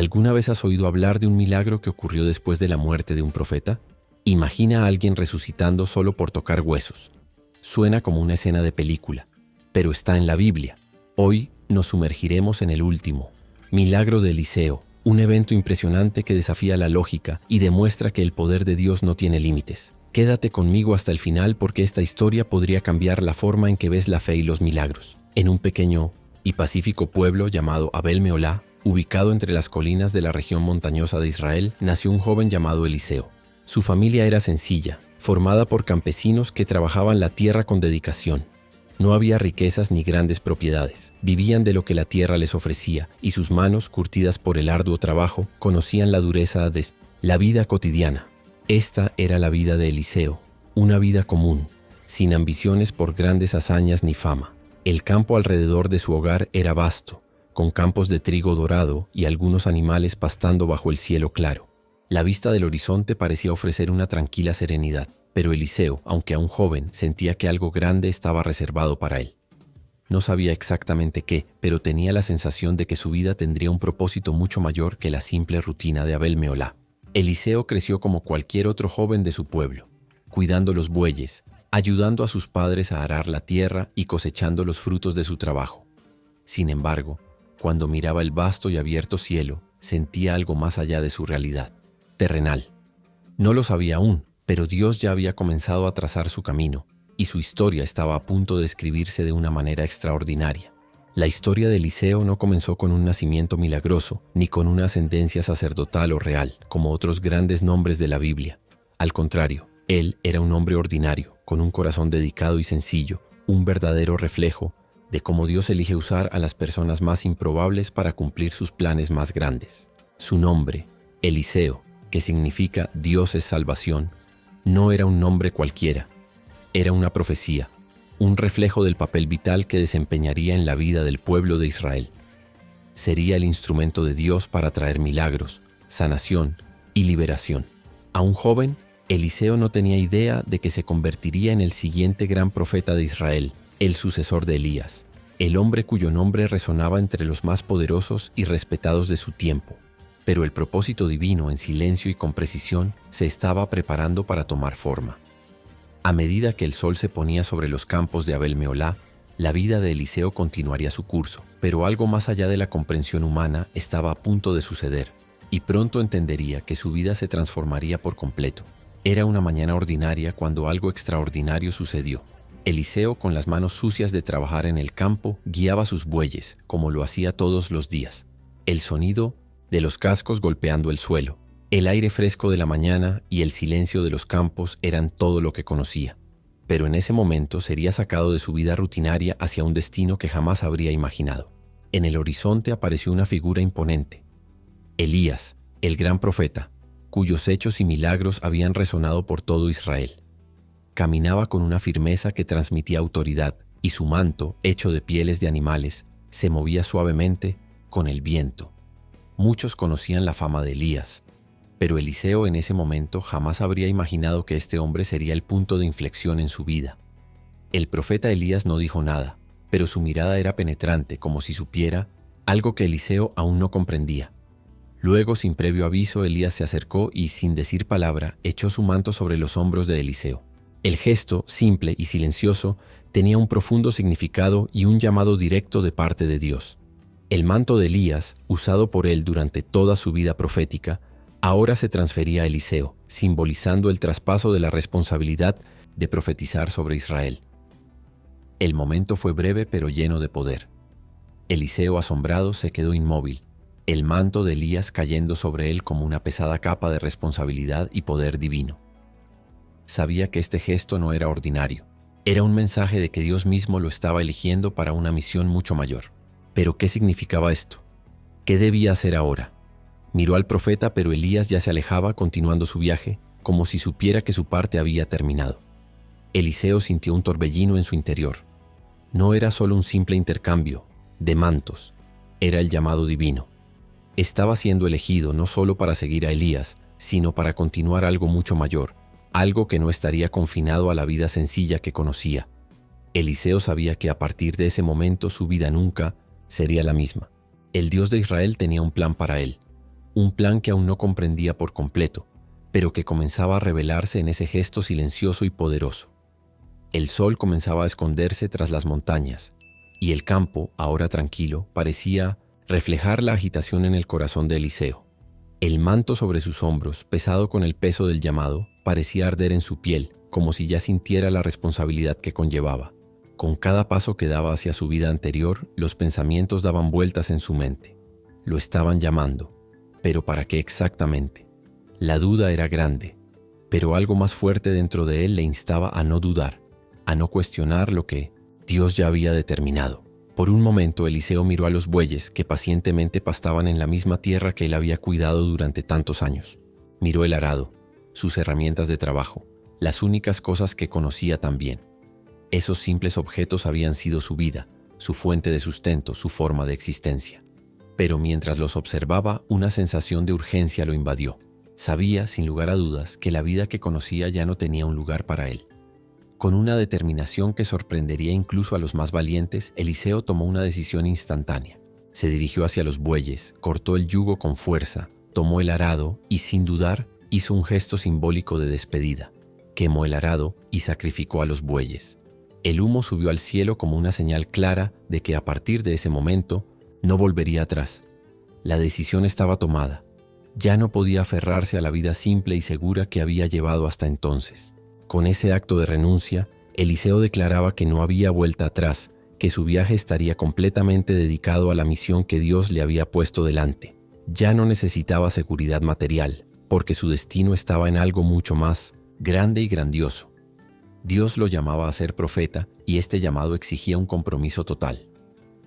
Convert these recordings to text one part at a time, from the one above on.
¿Alguna vez has oído hablar de un milagro que ocurrió después de la muerte de un profeta? Imagina a alguien resucitando solo por tocar huesos. Suena como una escena de película, pero está en la Biblia. Hoy nos sumergiremos en el último, milagro de Eliseo, un evento impresionante que desafía la lógica y demuestra que el poder de Dios no tiene límites. Quédate conmigo hasta el final porque esta historia podría cambiar la forma en que ves la fe y los milagros. En un pequeño y pacífico pueblo llamado Abel Meolá, ubicado entre las colinas de la región montañosa de Israel, nació un joven llamado Eliseo. Su familia era sencilla, formada por campesinos que trabajaban la tierra con dedicación. No había riquezas ni grandes propiedades. Vivían de lo que la tierra les ofrecía y sus manos, curtidas por el arduo trabajo, conocían la dureza de la vida cotidiana. Esta era la vida de Eliseo, una vida común, sin ambiciones por grandes hazañas ni fama. El campo alrededor de su hogar era vasto, con campos de trigo dorado y algunos animales pastando bajo el cielo claro. La vista del horizonte parecía ofrecer una tranquila serenidad, pero Eliseo, aunque aún joven, sentía que algo grande estaba reservado para él. No sabía exactamente qué, pero tenía la sensación de que su vida tendría un propósito mucho mayor que la simple rutina de Abel Meolá. Eliseo creció como cualquier otro joven de su pueblo, cuidando los bueyes, ayudando a sus padres a arar la tierra y cosechando los frutos de su trabajo. Sin embargo, cuando miraba el vasto y abierto cielo, sentía algo más allá de su realidad, terrenal. No lo sabía aún, pero Dios ya había comenzado a trazar su camino, y su historia estaba a punto de escribirse de una manera extraordinaria. La historia de Eliseo no comenzó con un nacimiento milagroso, ni con una ascendencia sacerdotal o real, como otros grandes nombres de la Biblia. Al contrario, él era un hombre ordinario, con un corazón dedicado y sencillo, un verdadero reflejo de cómo Dios elige usar a las personas más improbables para cumplir sus planes más grandes. Su nombre, Eliseo, que significa Dios es salvación, no era un nombre cualquiera. Era una profecía, un reflejo del papel vital que desempeñaría en la vida del pueblo de Israel. Sería el instrumento de Dios para traer milagros, sanación y liberación. Aún joven, Eliseo no tenía idea de que se convertiría en el siguiente gran profeta de Israel, el sucesor de Elías, el hombre cuyo nombre resonaba entre los más poderosos y respetados de su tiempo. Pero el propósito divino, en silencio y con precisión, se estaba preparando para tomar forma. A medida que el sol se ponía sobre los campos de Abel Meolá, la vida de Eliseo continuaría su curso, pero algo más allá de la comprensión humana estaba a punto de suceder, y pronto entendería que su vida se transformaría por completo. Era una mañana ordinaria cuando algo extraordinario sucedió. Eliseo, con las manos sucias de trabajar en el campo, guiaba sus bueyes, como lo hacía todos los días. El sonido de los cascos golpeando el suelo, el aire fresco de la mañana y el silencio de los campos eran todo lo que conocía. Pero en ese momento sería sacado de su vida rutinaria hacia un destino que jamás habría imaginado. En el horizonte apareció una figura imponente. Elías, el gran profeta, cuyos hechos y milagros habían resonado por todo Israel. Caminaba con una firmeza que transmitía autoridad, y su manto, hecho de pieles de animales, se movía suavemente con el viento. Muchos conocían la fama de Elías, pero Eliseo en ese momento jamás habría imaginado que este hombre sería el punto de inflexión en su vida. El profeta Elías no dijo nada, pero su mirada era penetrante, como si supiera algo que Eliseo aún no comprendía. Luego, sin previo aviso, Elías se acercó y, sin decir palabra, echó su manto sobre los hombros de Eliseo. El gesto, simple y silencioso, tenía un profundo significado y un llamado directo de parte de Dios. El manto de Elías, usado por él durante toda su vida profética, ahora se transfería a Eliseo, simbolizando el traspaso de la responsabilidad de profetizar sobre Israel. El momento fue breve pero lleno de poder. Eliseo, asombrado, se quedó inmóvil, el manto de Elías cayendo sobre él como una pesada capa de responsabilidad y poder divino. Sabía que este gesto no era ordinario. Era un mensaje de que Dios mismo lo estaba eligiendo para una misión mucho mayor. ¿Pero qué significaba esto? ¿Qué debía hacer ahora? Miró al profeta, pero Elías ya se alejaba, continuando su viaje, como si supiera que su parte había terminado. Eliseo sintió un torbellino en su interior. No era solo un simple intercambio de mantos, era el llamado divino. Estaba siendo elegido no solo para seguir a Elías, sino para continuar algo mucho mayor, algo que no estaría confinado a la vida sencilla que conocía. Eliseo sabía que a partir de ese momento su vida nunca sería la misma. El Dios de Israel tenía un plan para él, un plan que aún no comprendía por completo, pero que comenzaba a revelarse en ese gesto silencioso y poderoso. El sol comenzaba a esconderse tras las montañas, y el campo, ahora tranquilo, parecía reflejar la agitación en el corazón de Eliseo. El manto sobre sus hombros, pesado con el peso del llamado, parecía arder en su piel, como si ya sintiera la responsabilidad que conllevaba. Con cada paso que daba hacia su vida anterior, los pensamientos daban vueltas en su mente. Lo estaban llamando, pero ¿para qué exactamente? La duda era grande, pero algo más fuerte dentro de él le instaba a no dudar, a no cuestionar lo que Dios ya había determinado. Por un momento Eliseo miró a los bueyes que pacientemente pastaban en la misma tierra que él había cuidado durante tantos años. Miró el arado, sus herramientas de trabajo, las únicas cosas que conocía también. Esos simples objetos habían sido su vida, su fuente de sustento, su forma de existencia. Pero mientras los observaba, una sensación de urgencia lo invadió. Sabía, sin lugar a dudas, que la vida que conocía ya no tenía un lugar para él. Con una determinación que sorprendería incluso a los más valientes, Eliseo tomó una decisión instantánea. Se dirigió hacia los bueyes, cortó el yugo con fuerza, tomó el arado y, sin dudar, hizo un gesto simbólico de despedida. Quemó el arado y sacrificó a los bueyes. El humo subió al cielo como una señal clara de que a partir de ese momento no volvería atrás. La decisión estaba tomada. Ya no podía aferrarse a la vida simple y segura que había llevado hasta entonces. Con ese acto de renuncia, Eliseo declaraba que no había vuelta atrás, que su viaje estaría completamente dedicado a la misión que Dios le había puesto delante. Ya no necesitaba seguridad material, porque su destino estaba en algo mucho más grande y grandioso. Dios lo llamaba a ser profeta y este llamado exigía un compromiso total.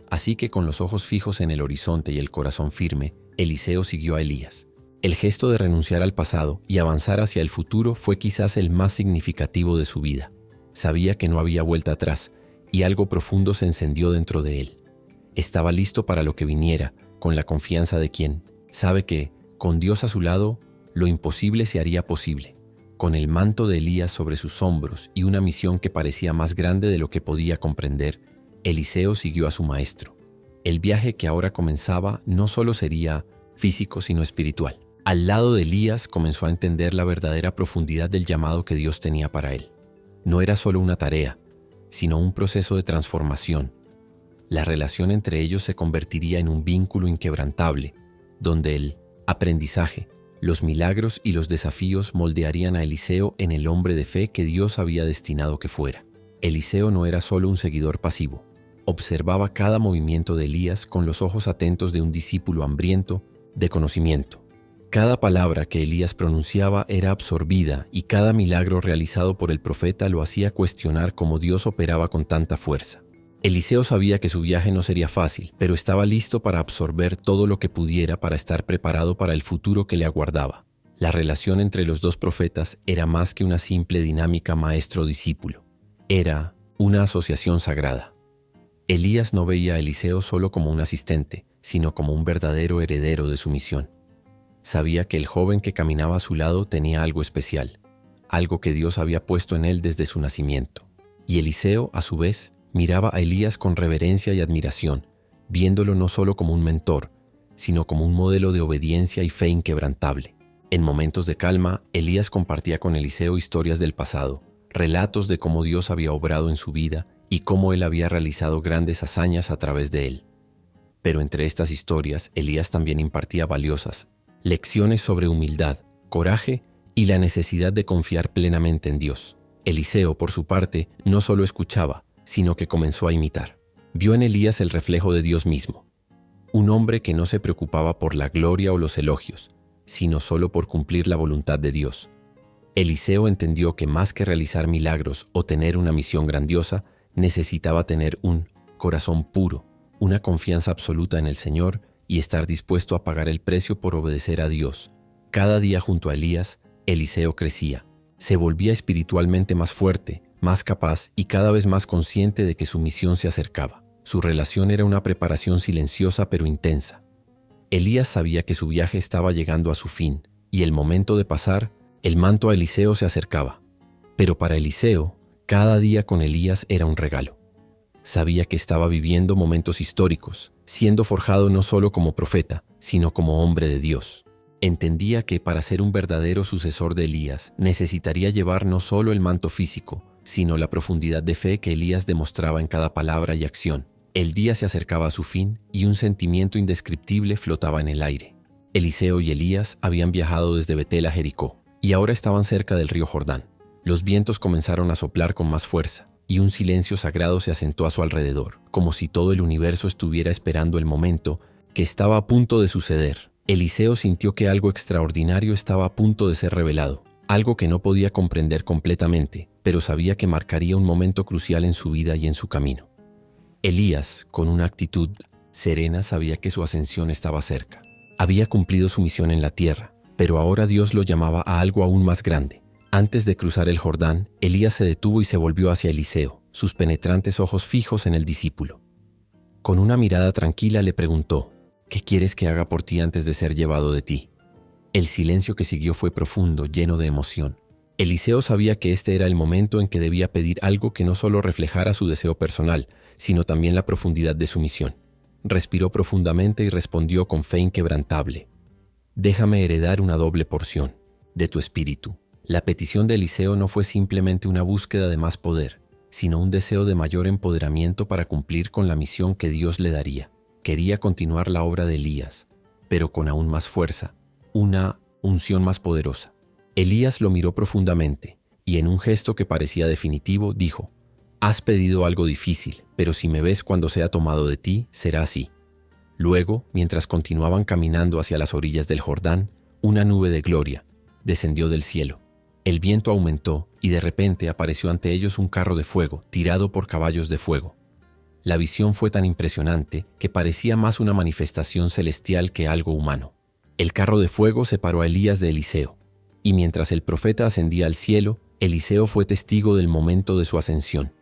Así que con los ojos fijos en el horizonte y el corazón firme, Eliseo siguió a Elías. El gesto de renunciar al pasado y avanzar hacia el futuro fue quizás el más significativo de su vida. Sabía que no había vuelta atrás y algo profundo se encendió dentro de él. Estaba listo para lo que viniera, con la confianza de quien sabe que, con Dios a su lado, lo imposible se haría posible. Con el manto de Elías sobre sus hombros y una misión que parecía más grande de lo que podía comprender, Eliseo siguió a su maestro. El viaje que ahora comenzaba no solo sería físico sino espiritual. Al lado de Elías comenzó a entender la verdadera profundidad del llamado que Dios tenía para él. No era solo una tarea, sino un proceso de transformación. La relación entre ellos se convertiría en un vínculo inquebrantable, donde el aprendizaje, los milagros y los desafíos moldearían a Eliseo en el hombre de fe que Dios había destinado que fuera. Eliseo no era solo un seguidor pasivo. Observaba cada movimiento de Elías con los ojos atentos de un discípulo hambriento de conocimiento. Cada palabra que Elías pronunciaba era absorbida y cada milagro realizado por el profeta lo hacía cuestionar cómo Dios operaba con tanta fuerza. Eliseo sabía que su viaje no sería fácil, pero estaba listo para absorber todo lo que pudiera para estar preparado para el futuro que le aguardaba. La relación entre los dos profetas era más que una simple dinámica maestro-discípulo. Era una asociación sagrada. Elías no veía a Eliseo solo como un asistente, sino como un verdadero heredero de su misión. Sabía que el joven que caminaba a su lado tenía algo especial, algo que Dios había puesto en él desde su nacimiento. Y Eliseo, a su vez, miraba a Elías con reverencia y admiración, viéndolo no solo como un mentor, sino como un modelo de obediencia y fe inquebrantable. En momentos de calma, Elías compartía con Eliseo historias del pasado, relatos de cómo Dios había obrado en su vida y cómo él había realizado grandes hazañas a través de él. Pero entre estas historias, Elías también impartía valiosas lecciones sobre humildad, coraje y la necesidad de confiar plenamente en Dios. Eliseo, por su parte, no solo escuchaba, sino que comenzó a imitar. Vio en Elías el reflejo de Dios mismo, un hombre que no se preocupaba por la gloria o los elogios, sino solo por cumplir la voluntad de Dios. Eliseo entendió que más que realizar milagros o tener una misión grandiosa, necesitaba tener un corazón puro, una confianza absoluta en el Señor y estar dispuesto a pagar el precio por obedecer a Dios. Cada día junto a Elías, Eliseo crecía. Se volvía espiritualmente más fuerte, más capaz y cada vez más consciente de que su misión se acercaba. Su relación era una preparación silenciosa pero intensa. Elías sabía que su viaje estaba llegando a su fin y el momento de pasar, el manto a Eliseo se acercaba. Pero para Eliseo, cada día con Elías era un regalo. Sabía que estaba viviendo momentos históricos, siendo forjado no solo como profeta, sino como hombre de Dios. Entendía que para ser un verdadero sucesor de Elías necesitaría llevar no solo el manto físico, sino la profundidad de fe que Elías demostraba en cada palabra y acción. El día se acercaba a su fin y un sentimiento indescriptible flotaba en el aire. Eliseo y Elías habían viajado desde Betel a Jericó y ahora estaban cerca del río Jordán. Los vientos comenzaron a soplar con más fuerza y un silencio sagrado se asentó a su alrededor, como si todo el universo estuviera esperando el momento que estaba a punto de suceder. Eliseo sintió que algo extraordinario estaba a punto de ser revelado, algo que no podía comprender completamente, pero sabía que marcaría un momento crucial en su vida y en su camino. Elías, con una actitud serena, sabía que su ascensión estaba cerca. Había cumplido su misión en la tierra, pero ahora Dios lo llamaba a algo aún más grande. Antes de cruzar el Jordán, Elías se detuvo y se volvió hacia Eliseo, sus penetrantes ojos fijos en el discípulo. Con una mirada tranquila le preguntó: ¿qué quieres que haga por ti antes de ser llevado de ti? El silencio que siguió fue profundo, lleno de emoción. Eliseo sabía que este era el momento en que debía pedir algo que no solo reflejara su deseo personal, sino también la profundidad de su misión. Respiró profundamente y respondió con fe inquebrantable: déjame heredar una doble porción de tu espíritu. La petición de Eliseo no fue simplemente una búsqueda de más poder, sino un deseo de mayor empoderamiento para cumplir con la misión que Dios le daría. Quería continuar la obra de Elías, pero con aún más fuerza, una unción más poderosa. Elías lo miró profundamente y en un gesto que parecía definitivo dijo: has pedido algo difícil, pero si me ves cuando sea tomado de ti, será así. Luego, mientras continuaban caminando hacia las orillas del Jordán, una nube de gloria descendió del cielo. El viento aumentó y de repente apareció ante ellos un carro de fuego, tirado por caballos de fuego. La visión fue tan impresionante que parecía más una manifestación celestial que algo humano. El carro de fuego separó a Elías de Eliseo, y mientras el profeta ascendía al cielo, Eliseo fue testigo del momento de su ascensión.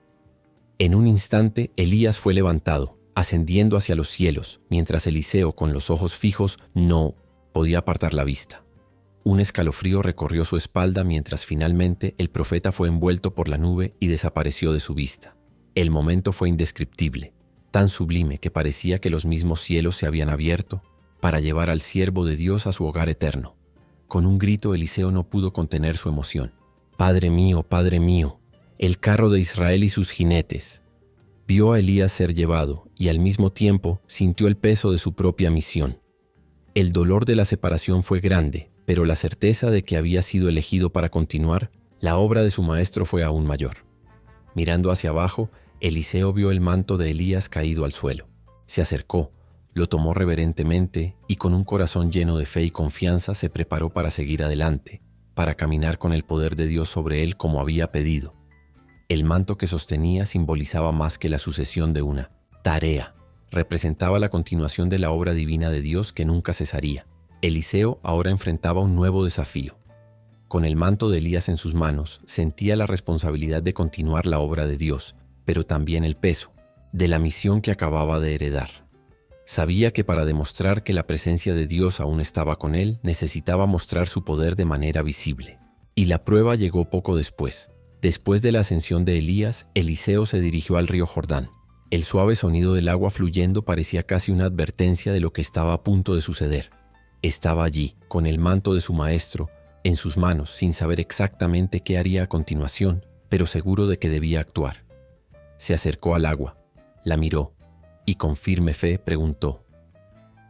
En un instante, Elías fue levantado, ascendiendo hacia los cielos, mientras Eliseo, con los ojos fijos, no podía apartar la vista. Un escalofrío recorrió su espalda mientras finalmente el profeta fue envuelto por la nube y desapareció de su vista. El momento fue indescriptible, tan sublime que parecía que los mismos cielos se habían abierto para llevar al siervo de Dios a su hogar eterno. Con un grito, Eliseo no pudo contener su emoción. Padre mío, el carro de Israel y sus jinetes. Vio a Elías ser llevado y al mismo tiempo sintió el peso de su propia misión. El dolor de la separación fue grande, pero la certeza de que había sido elegido para continuar, la obra de su maestro fue aún mayor. Mirando hacia abajo, Eliseo vio el manto de Elías caído al suelo. Se acercó, lo tomó reverentemente y con un corazón lleno de fe y confianza se preparó para seguir adelante, para caminar con el poder de Dios sobre él como había pedido. El manto que sostenía simbolizaba más que la sucesión de una tarea. Representaba la continuación de la obra divina de Dios que nunca cesaría. Eliseo ahora enfrentaba un nuevo desafío. Con el manto de Elías en sus manos, sentía la responsabilidad de continuar la obra de Dios, pero también el peso de la misión que acababa de heredar. Sabía que para demostrar que la presencia de Dios aún estaba con él, necesitaba mostrar su poder de manera visible. Y la prueba llegó poco después. Después de la ascensión de Elías, Eliseo se dirigió al río Jordán. El suave sonido del agua fluyendo parecía casi una advertencia de lo que estaba a punto de suceder. Estaba allí, con el manto de su maestro en sus manos, sin saber exactamente qué haría a continuación, pero seguro de que debía actuar. Se acercó al agua, la miró y con firme fe preguntó: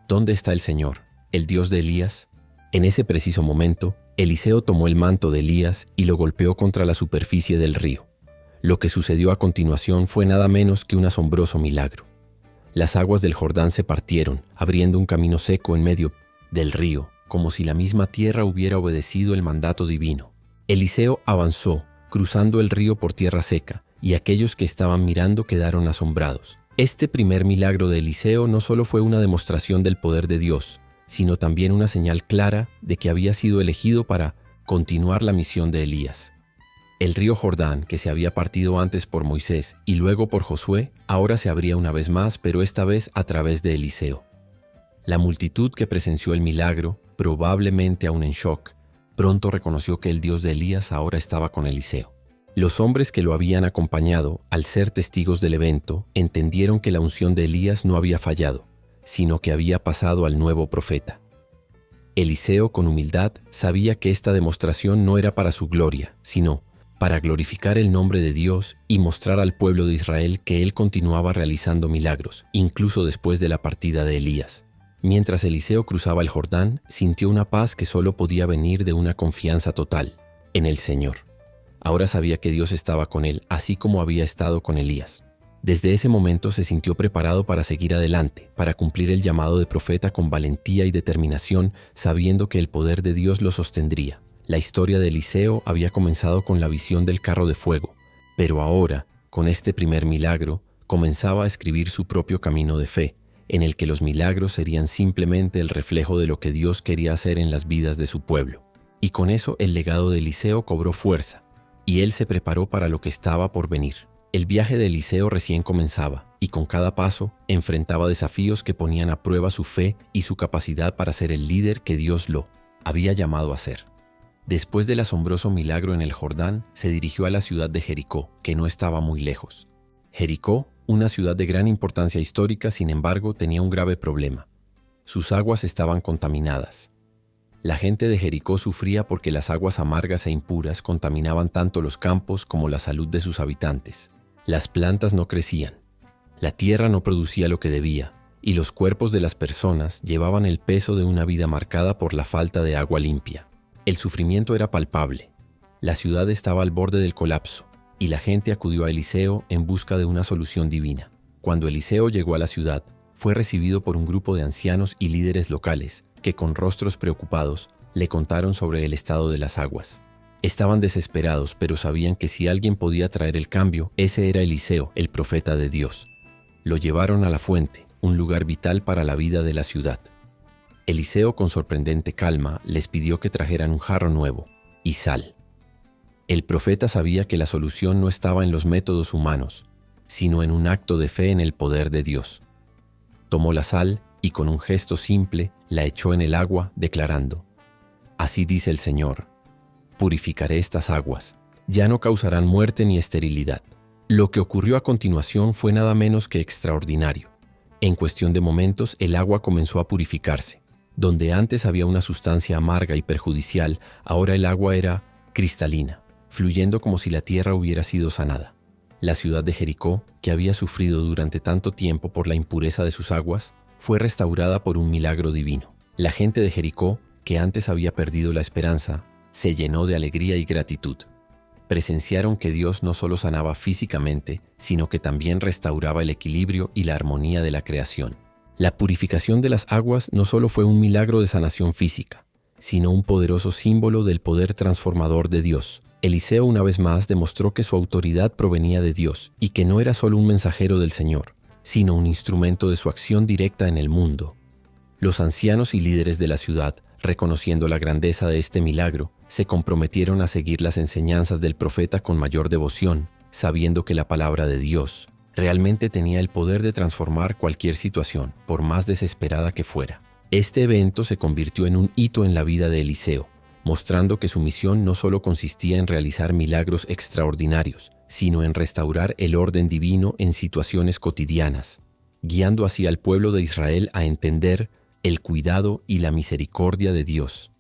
¿dónde está el Señor, el Dios de Elías? En ese preciso momento, Eliseo tomó el manto de Elías y lo golpeó contra la superficie del río. Lo que sucedió a continuación fue nada menos que un asombroso milagro. Las aguas del Jordán se partieron, abriendo un camino seco en medio del río, como si la misma tierra hubiera obedecido el mandato divino. Eliseo avanzó, cruzando el río por tierra seca, y aquellos que estaban mirando quedaron asombrados. Este primer milagro de Eliseo no solo fue una demostración del poder de Dios, sino también una señal clara de que había sido elegido para continuar la misión de Elías. El río Jordán, que se había partido antes por Moisés y luego por Josué, ahora se abría una vez más, pero esta vez a través de Eliseo. La multitud que presenció el milagro, probablemente aún en shock, pronto reconoció que el Dios de Elías ahora estaba con Eliseo. Los hombres que lo habían acompañado, al ser testigos del evento, entendieron que la unción de Elías no había fallado, sino que había pasado al nuevo profeta. Eliseo, con humildad, sabía que esta demostración no era para su gloria, sino para glorificar el nombre de Dios y mostrar al pueblo de Israel que él continuaba realizando milagros, incluso después de la partida de Elías. Mientras Eliseo cruzaba el Jordán, sintió una paz que solo podía venir de una confianza total en el Señor. Ahora sabía que Dios estaba con él, así como había estado con Elías. Desde ese momento se sintió preparado para seguir adelante, para cumplir el llamado de profeta con valentía y determinación, sabiendo que el poder de Dios lo sostendría. La historia de Eliseo había comenzado con la visión del carro de fuego, pero ahora, con este primer milagro, comenzaba a escribir su propio camino de fe, en el que los milagros serían simplemente el reflejo de lo que Dios quería hacer en las vidas de su pueblo. Y con eso el legado de Eliseo cobró fuerza, y él se preparó para lo que estaba por venir. El viaje de Eliseo recién comenzaba, y con cada paso enfrentaba desafíos que ponían a prueba su fe y su capacidad para ser el líder que Dios lo había llamado a ser. Después del asombroso milagro en el Jordán, se dirigió a la ciudad de Jericó, que no estaba muy lejos. Jericó, una ciudad de gran importancia histórica, sin embargo, tenía un grave problema. Sus aguas estaban contaminadas. La gente de Jericó sufría porque las aguas amargas e impuras contaminaban tanto los campos como la salud de sus habitantes. Las plantas no crecían, la tierra no producía lo que debía, y los cuerpos de las personas llevaban el peso de una vida marcada por la falta de agua limpia. El sufrimiento era palpable. La ciudad estaba al borde del colapso, y la gente acudió a Eliseo en busca de una solución divina. Cuando Eliseo llegó a la ciudad, fue recibido por un grupo de ancianos y líderes locales que, con rostros preocupados, le contaron sobre el estado de las aguas. Estaban desesperados, pero sabían que si alguien podía traer el cambio, ese era Eliseo, el profeta de Dios. Lo llevaron a la fuente, un lugar vital para la vida de la ciudad. Eliseo, con sorprendente calma, les pidió que trajeran un jarro nuevo y sal. El profeta sabía que la solución no estaba en los métodos humanos, sino en un acto de fe en el poder de Dios. Tomó la sal y con un gesto simple la echó en el agua, declarando: «Así dice el Señor, purificaré estas aguas, ya no causarán muerte ni esterilidad». Lo que ocurrió a continuación fue nada menos que extraordinario. En cuestión de momentos, el agua comenzó a purificarse. Donde antes había una sustancia amarga y perjudicial, ahora el agua era cristalina, fluyendo como si la tierra hubiera sido sanada. La ciudad de Jericó, que había sufrido durante tanto tiempo por la impureza de sus aguas, fue restaurada por un milagro divino. La gente de Jericó, que antes había perdido la esperanza, se llenó de alegría y gratitud. Presenciaron que Dios no solo sanaba físicamente, sino que también restauraba el equilibrio y la armonía de la creación. La purificación de las aguas no solo fue un milagro de sanación física, sino un poderoso símbolo del poder transformador de Dios. Eliseo una vez más demostró que su autoridad provenía de Dios y que no era solo un mensajero del Señor, sino un instrumento de su acción directa en el mundo. Los ancianos y líderes de la ciudad, reconociendo la grandeza de este milagro, se comprometieron a seguir las enseñanzas del profeta con mayor devoción, sabiendo que la palabra de Dios realmente tenía el poder de transformar cualquier situación, por más desesperada que fuera. Este evento se convirtió en un hito en la vida de Eliseo, mostrando que su misión no solo consistía en realizar milagros extraordinarios, sino en restaurar el orden divino en situaciones cotidianas, guiando así al pueblo de Israel a entender el cuidado y la misericordia de Dios.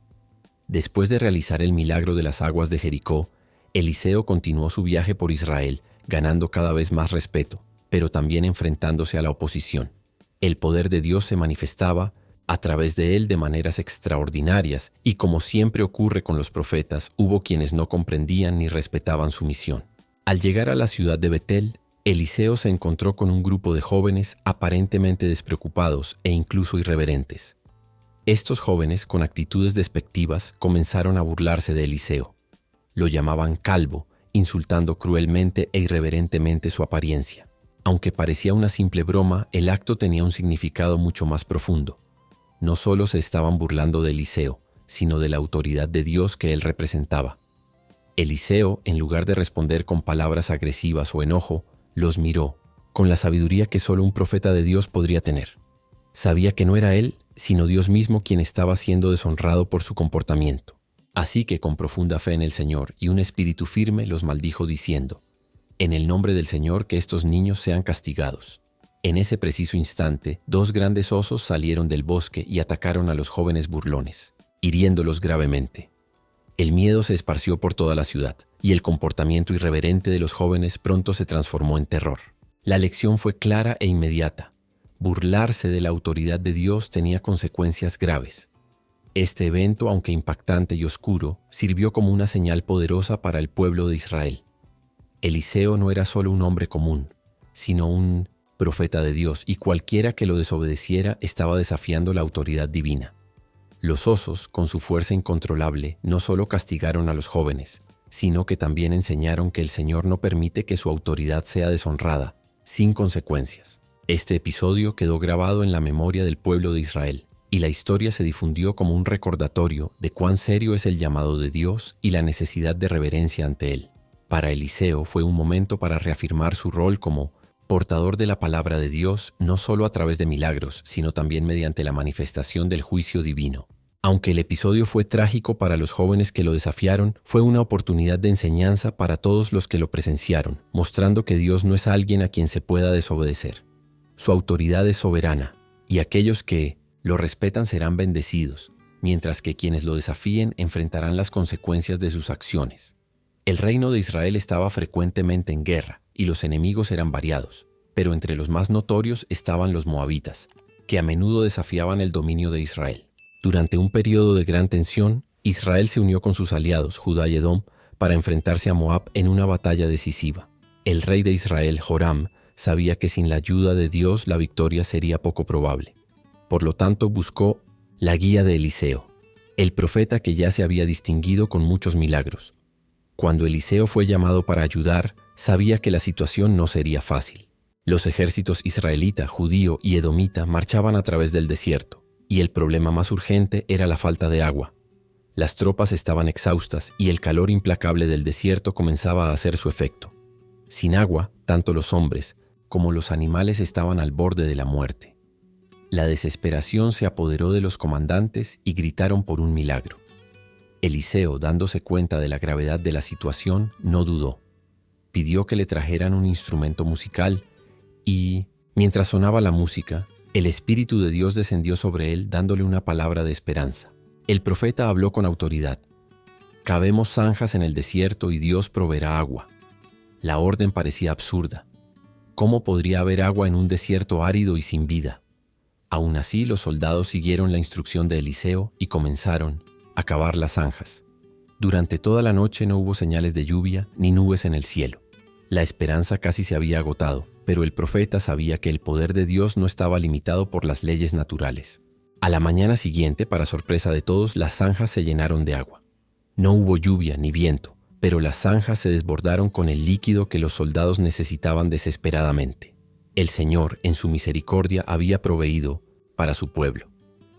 Después de realizar el milagro de las aguas de Jericó, Eliseo continuó su viaje por Israel, ganando cada vez más respeto, pero también enfrentándose a la oposición. El poder de Dios se manifestaba a través de él de maneras extraordinarias, y como siempre ocurre con los profetas, hubo quienes no comprendían ni respetaban su misión. Al llegar a la ciudad de Betel, Eliseo se encontró con un grupo de jóvenes aparentemente despreocupados e incluso irreverentes. Estos jóvenes, con actitudes despectivas, comenzaron a burlarse de Eliseo. Lo llamaban calvo, insultando cruelmente e irreverentemente su apariencia. Aunque parecía una simple broma, el acto tenía un significado mucho más profundo. No solo se estaban burlando de Eliseo, sino de la autoridad de Dios que él representaba. Eliseo, en lugar de responder con palabras agresivas o enojo, los miró, con la sabiduría que solo un profeta de Dios podría tener. Sabía que no era él, sino Dios mismo quien estaba siendo deshonrado por su comportamiento. Así que, con profunda fe en el Señor y un espíritu firme, los maldijo diciendo: «En el nombre del Señor, que estos niños sean castigados». En ese preciso instante, 2 grandes osos salieron del bosque y atacaron a los jóvenes burlones. hiriéndolos gravemente. El miedo se esparció por toda la ciudad, y el comportamiento irreverente de los jóvenes pronto se transformó en terror. La lección fue clara e inmediata. Burlarse de la autoridad de Dios tenía consecuencias graves. Este evento, aunque impactante y oscuro, sirvió como una señal poderosa para el pueblo de Israel. Eliseo no era solo un hombre común, sino un profeta de Dios, y cualquiera que lo desobedeciera estaba desafiando la autoridad divina. Los osos, con su fuerza incontrolable, no solo castigaron a los jóvenes, sino que también enseñaron que el Señor no permite que su autoridad sea deshonrada, sin consecuencias. Este episodio quedó grabado en la memoria del pueblo de Israel, y la historia se difundió como un recordatorio de cuán serio es el llamado de Dios y la necesidad de reverencia ante Él. Para Eliseo fue un momento para reafirmar su rol como portador de la palabra de Dios, no solo a través de milagros, sino también mediante la manifestación del juicio divino. Aunque el episodio fue trágico para los jóvenes que lo desafiaron, fue una oportunidad de enseñanza para todos los que lo presenciaron, mostrando que Dios no es alguien a quien se pueda desobedecer. Su autoridad es soberana, y aquellos que lo respetan serán bendecidos, mientras que quienes lo desafíen enfrentarán las consecuencias de sus acciones. El reino de Israel estaba frecuentemente en guerra, y los enemigos eran variados, pero entre los más notorios estaban los moabitas, que a menudo desafiaban el dominio de Israel. Durante un periodo de gran tensión, Israel se unió con sus aliados, Judá y Edom, para enfrentarse a Moab en una batalla decisiva. El rey de Israel, Joram, sabía que sin la ayuda de Dios la victoria sería poco probable. Por lo tanto, buscó la guía de Eliseo, el profeta que ya se había distinguido con muchos milagros. Cuando Eliseo fue llamado para ayudar, sabía que la situación no sería fácil. Los ejércitos israelita, judío y edomita marchaban a través del desierto, y el problema más urgente era la falta de agua. Las tropas estaban exhaustas y el calor implacable del desierto comenzaba a hacer su efecto. Sin agua, tanto los hombres como los animales estaban al borde de la muerte. La desesperación se apoderó de los comandantes y gritaron por un milagro. Eliseo, dándose cuenta de la gravedad de la situación, no dudó. Pidió que le trajeran un instrumento musical y, mientras sonaba la música, el Espíritu de Dios descendió sobre él dándole una palabra de esperanza. El profeta habló con autoridad. Cavemos zanjas en el desierto y Dios proveerá agua. La orden parecía absurda. ¿Cómo podría haber agua en un desierto árido y sin vida? Aún así, los soldados siguieron la instrucción de Eliseo y comenzaron a cavar las zanjas. Durante toda la noche no hubo señales de lluvia ni nubes en el cielo. La esperanza casi se había agotado, pero el profeta sabía que el poder de Dios no estaba limitado por las leyes naturales. A la mañana siguiente, para sorpresa de todos, las zanjas se llenaron de agua. No hubo lluvia ni viento, pero las zanjas se desbordaron con el líquido que los soldados necesitaban desesperadamente. El Señor, en su misericordia, había proveído para su pueblo.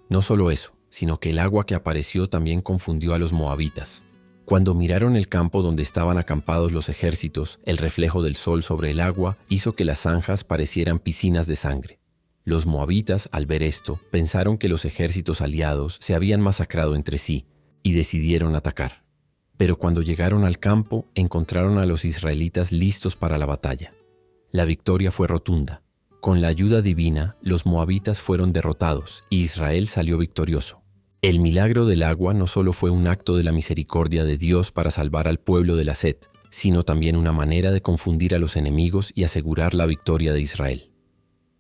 No solo eso, sino que el agua que apareció también confundió a los moabitas. Cuando miraron el campo donde estaban acampados los ejércitos, el reflejo del sol sobre el agua hizo que las zanjas parecieran piscinas de sangre. Los moabitas, al ver esto, pensaron que los ejércitos aliados se habían masacrado entre sí y decidieron atacar. Pero cuando llegaron al campo, encontraron a los israelitas listos para la batalla. La victoria fue rotunda. Con la ayuda divina, los moabitas fueron derrotados y Israel salió victorioso. El milagro del agua no solo fue un acto de la misericordia de Dios para salvar al pueblo de la sed, sino también una manera de confundir a los enemigos y asegurar la victoria de Israel.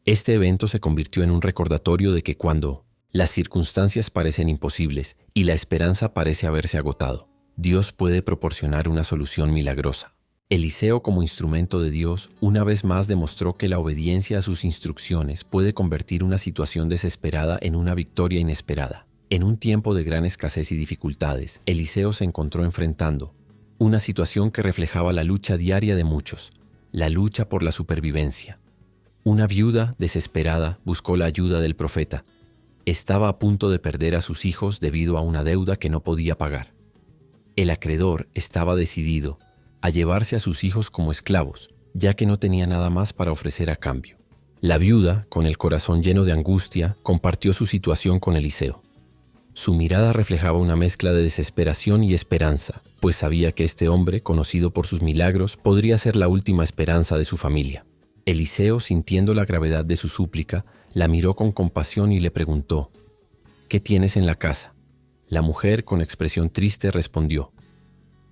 Este evento se convirtió en un recordatorio de que cuando las circunstancias parecen imposibles y la esperanza parece haberse agotado, Dios puede proporcionar una solución milagrosa. Eliseo, como instrumento de Dios, una vez más demostró que la obediencia a sus instrucciones puede convertir una situación desesperada en una victoria inesperada. En un tiempo de gran escasez y dificultades, Eliseo se encontró enfrentando una situación que reflejaba la lucha diaria de muchos, la lucha por la supervivencia. Una viuda, desesperada, buscó la ayuda del profeta. Estaba a punto de perder a sus hijos debido a una deuda que no podía pagar. El acreedor estaba decidido a llevarse a sus hijos como esclavos, ya que no tenía nada más para ofrecer a cambio. La viuda, con el corazón lleno de angustia, compartió su situación con Eliseo. Su mirada reflejaba una mezcla de desesperación y esperanza, pues sabía que este hombre, conocido por sus milagros, podría ser la última esperanza de su familia. Eliseo, sintiendo la gravedad de su súplica, la miró con compasión y le preguntó: «¿Qué tienes en la casa?». La mujer, con expresión triste, respondió: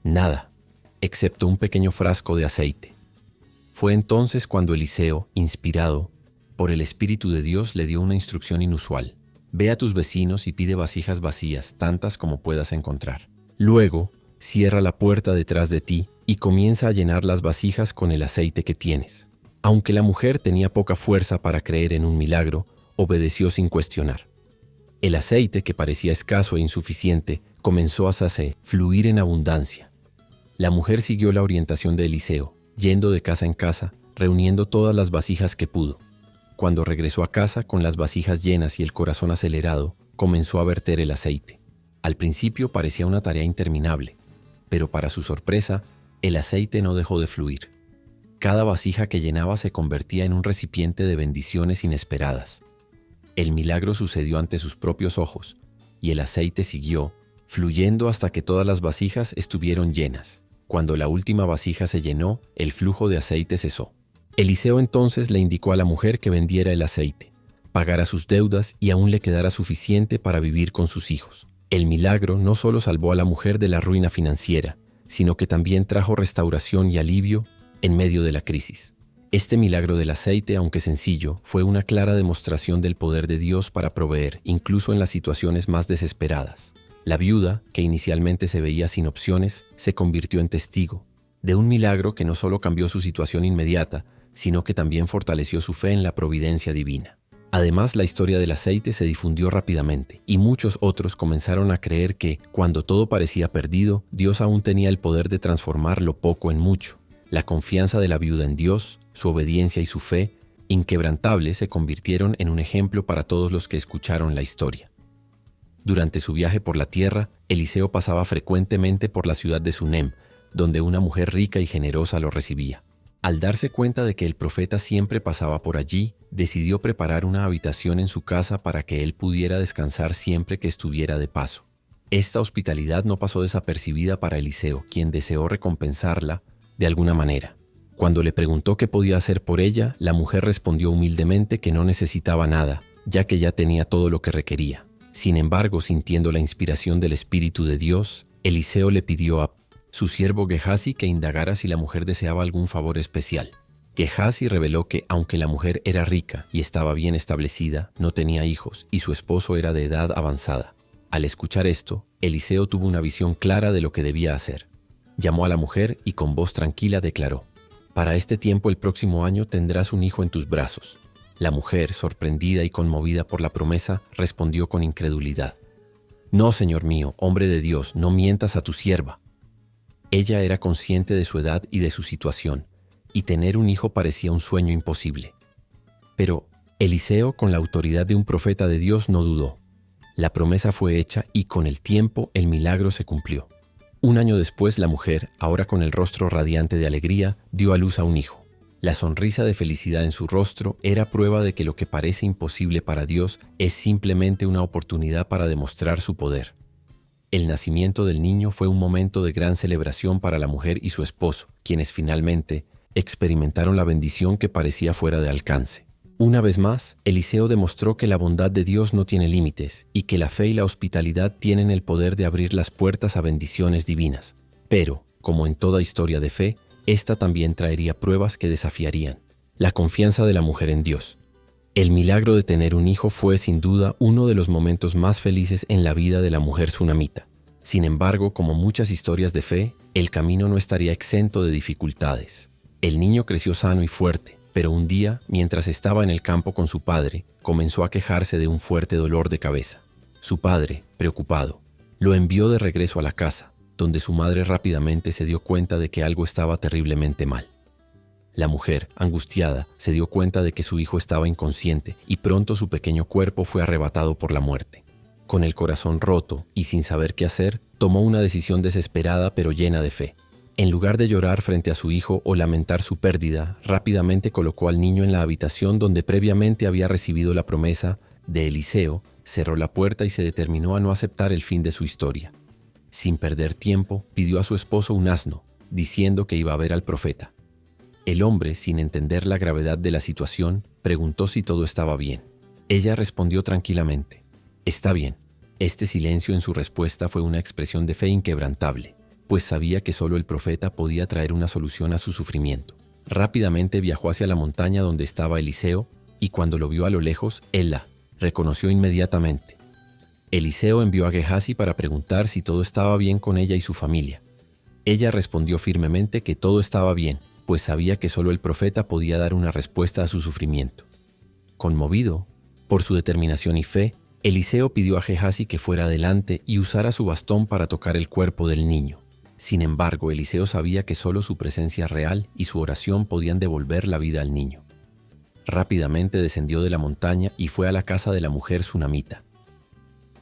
«Nada, excepto un pequeño frasco de aceite». Fue entonces cuando Eliseo, inspirado por el Espíritu de Dios, le dio una instrucción inusual: «Ve a tus vecinos y pide vasijas vacías, tantas como puedas encontrar. Luego, cierra la puerta detrás de ti y comienza a llenar las vasijas con el aceite que tienes». Aunque la mujer tenía poca fuerza para creer en un milagro, obedeció sin cuestionar. El aceite, que parecía escaso e insuficiente, comenzó a fluir en abundancia. La mujer siguió la orientación de Eliseo, yendo de casa en casa, reuniendo todas las vasijas que pudo. Cuando regresó a casa con las vasijas llenas y el corazón acelerado, comenzó a verter el aceite. Al principio parecía una tarea interminable, pero para su sorpresa, el aceite no dejó de fluir. Cada vasija que llenaba se convertía en un recipiente de bendiciones inesperadas. El milagro sucedió ante sus propios ojos, y el aceite siguió, fluyendo hasta que todas las vasijas estuvieron llenas. Cuando la última vasija se llenó, el flujo de aceite cesó. Eliseo entonces le indicó a la mujer que vendiera el aceite, pagara sus deudas y aún le quedara suficiente para vivir con sus hijos. El milagro no solo salvó a la mujer de la ruina financiera, sino que también trajo restauración y alivio en medio de la crisis. Este milagro del aceite, aunque sencillo, fue una clara demostración del poder de Dios para proveer, incluso en las situaciones más desesperadas. La viuda, que inicialmente se veía sin opciones, se convirtió en testigo de un milagro que no solo cambió su situación inmediata, sino que también fortaleció su fe en la providencia divina. Además, la historia del aceite se difundió rápidamente, y muchos otros comenzaron a creer que, cuando todo parecía perdido, Dios aún tenía el poder de transformar lo poco en mucho. La confianza de la viuda en Dios, su obediencia y su fe inquebrantable se convirtieron en un ejemplo para todos los que escucharon la historia. Durante su viaje por la tierra, Eliseo pasaba frecuentemente por la ciudad de Sunem, donde una mujer rica y generosa lo recibía. Al darse cuenta de que el profeta siempre pasaba por allí, decidió preparar una habitación en su casa para que él pudiera descansar siempre que estuviera de paso. Esta hospitalidad no pasó desapercibida para Eliseo, quien deseó recompensarla de alguna manera. Cuando le preguntó qué podía hacer por ella, la mujer respondió humildemente que no necesitaba nada, ya que ya tenía todo lo que requería. Sin embargo, sintiendo la inspiración del Espíritu de Dios, Eliseo le pidió a su siervo Gehazi que indagara si la mujer deseaba algún favor especial. Gehazi reveló que, aunque la mujer era rica y estaba bien establecida, no tenía hijos y su esposo era de edad avanzada. Al escuchar esto, Eliseo tuvo una visión clara de lo que debía hacer. Llamó a la mujer y con voz tranquila declaró: «Para este tiempo el próximo año tendrás un hijo en tus brazos». La mujer, sorprendida y conmovida por la promesa, respondió con incredulidad: «No, señor mío, hombre de Dios, no mientas a tu sierva». Ella era consciente de su edad y de su situación, y tener un hijo parecía un sueño imposible. Pero Eliseo, con la autoridad de un profeta de Dios, no dudó. La promesa fue hecha y con el tiempo el milagro se cumplió. Un año después, la mujer, ahora con el rostro radiante de alegría, dio a luz a un hijo. La sonrisa de felicidad en su rostro era prueba de que lo que parece imposible para Dios es simplemente una oportunidad para demostrar su poder. El nacimiento del niño fue un momento de gran celebración para la mujer y su esposo, quienes finalmente experimentaron la bendición que parecía fuera de alcance. Una vez más, Eliseo demostró que la bondad de Dios no tiene límites y que la fe y la hospitalidad tienen el poder de abrir las puertas a bendiciones divinas. Pero, como en toda historia de fe, esta también traería pruebas que desafiarían la confianza de la mujer en Dios. El milagro de tener un hijo fue sin duda uno de los momentos más felices en la vida de la mujer sunamita. Sin embargo, como muchas historias de fe, el camino no estaría exento de dificultades. El niño creció sano y fuerte, pero un día, mientras estaba en el campo con su padre, comenzó a quejarse de un fuerte dolor de cabeza. Su padre, preocupado, lo envió de regreso a la casa, donde su madre rápidamente se dio cuenta de que algo estaba terriblemente mal. La mujer, angustiada, se dio cuenta de que su hijo estaba inconsciente y pronto su pequeño cuerpo fue arrebatado por la muerte. Con el corazón roto y sin saber qué hacer, tomó una decisión desesperada pero llena de fe. En lugar de llorar frente a su hijo o lamentar su pérdida, rápidamente colocó al niño en la habitación donde previamente había recibido la promesa de Eliseo, cerró la puerta y se determinó a no aceptar el fin de su historia. Sin perder tiempo, pidió a su esposo un asno, diciendo que iba a ver al profeta. El hombre, sin entender la gravedad de la situación, preguntó si todo estaba bien. Ella respondió tranquilamente: «Está bien, Este silencio en su respuesta fue una expresión de fe inquebrantable, pues sabía que solo el profeta podía traer una solución a su sufrimiento. Rápidamente viajó hacia la montaña donde estaba Eliseo, y cuando lo vio a lo lejos, él la reconoció inmediatamente. Eliseo envió a Gehazi para preguntar si todo estaba bien con ella y su familia. Ella respondió firmemente que todo estaba bien, pues sabía que solo el profeta podía dar una respuesta a su sufrimiento. Conmovido por su determinación y fe, Eliseo pidió a Gehazi que fuera adelante y usara su bastón para tocar el cuerpo del niño. Sin embargo, Eliseo sabía que solo su presencia real y su oración podían devolver la vida al niño. Rápidamente descendió de la montaña y fue a la casa de la mujer sunamita.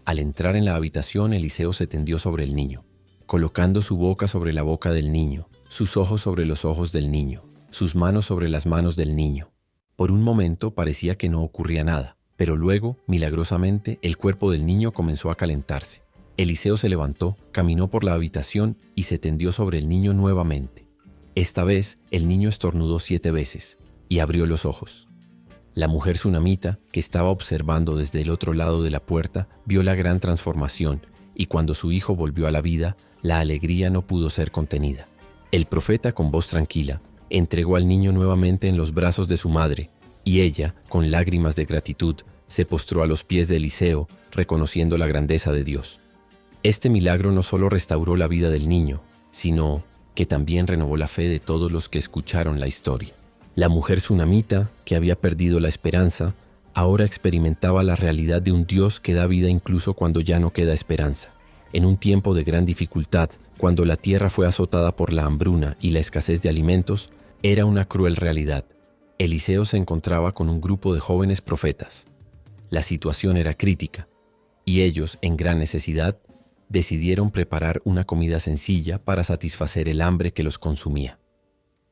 Al entrar en la habitación, Eliseo se tendió sobre el niño, colocando su boca sobre la boca del niño, sus ojos sobre los ojos del niño, sus manos sobre las manos del niño. Por un momento parecía que no ocurría nada, pero luego, milagrosamente, el cuerpo del niño comenzó a calentarse. Eliseo se levantó, caminó por la habitación y se tendió sobre el niño nuevamente. Esta vez, el niño estornudó 7 veces y abrió los ojos. La mujer sunamita, que estaba observando desde el otro lado de la puerta, vio la gran transformación, y cuando su hijo volvió a la vida, la alegría no pudo ser contenida. El profeta, con voz tranquila, entregó al niño nuevamente en los brazos de su madre, y ella, con lágrimas de gratitud, se postró a los pies de Eliseo, reconociendo la grandeza de Dios. Este milagro no solo restauró la vida del niño, sino que también renovó la fe de todos los que escucharon la historia. La mujer sunamita, que había perdido la esperanza, ahora experimentaba la realidad de un Dios que da vida incluso cuando ya no queda esperanza. En un tiempo de gran dificultad, cuando la tierra fue azotada por la hambruna y la escasez de alimentos, era una cruel realidad. Eliseo se encontraba con un grupo de jóvenes profetas. La situación era crítica, y ellos, en gran necesidad, decidieron preparar una comida sencilla para satisfacer el hambre que los consumía.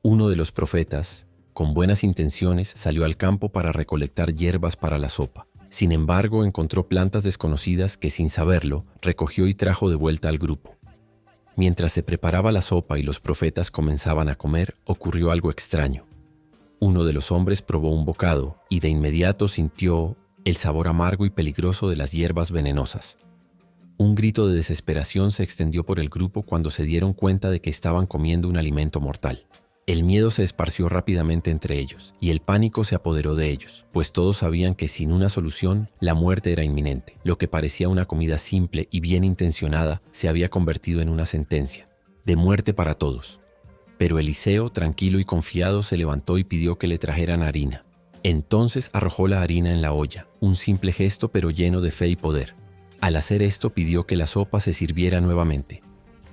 Uno de los profetas, con buenas intenciones, salió al campo para recolectar hierbas para la sopa. Sin embargo, encontró plantas desconocidas que, sin saberlo, recogió y trajo de vuelta al grupo. Mientras se preparaba la sopa y los profetas comenzaban a comer, ocurrió algo extraño. Uno de los hombres probó un bocado y de inmediato sintió el sabor amargo y peligroso de las hierbas venenosas. Un grito de desesperación se extendió por el grupo cuando se dieron cuenta de que estaban comiendo un alimento mortal. El miedo se esparció rápidamente entre ellos, y el pánico se apoderó de ellos, pues todos sabían que sin una solución, la muerte era inminente. Lo que parecía una comida simple y bien intencionada se había convertido en una sentencia, de muerte para todos. Pero Eliseo, tranquilo y confiado, se levantó y pidió que le trajeran harina. Entonces arrojó la harina en la olla, un simple gesto pero lleno de fe y poder. Al hacer esto pidió que la sopa se sirviera nuevamente.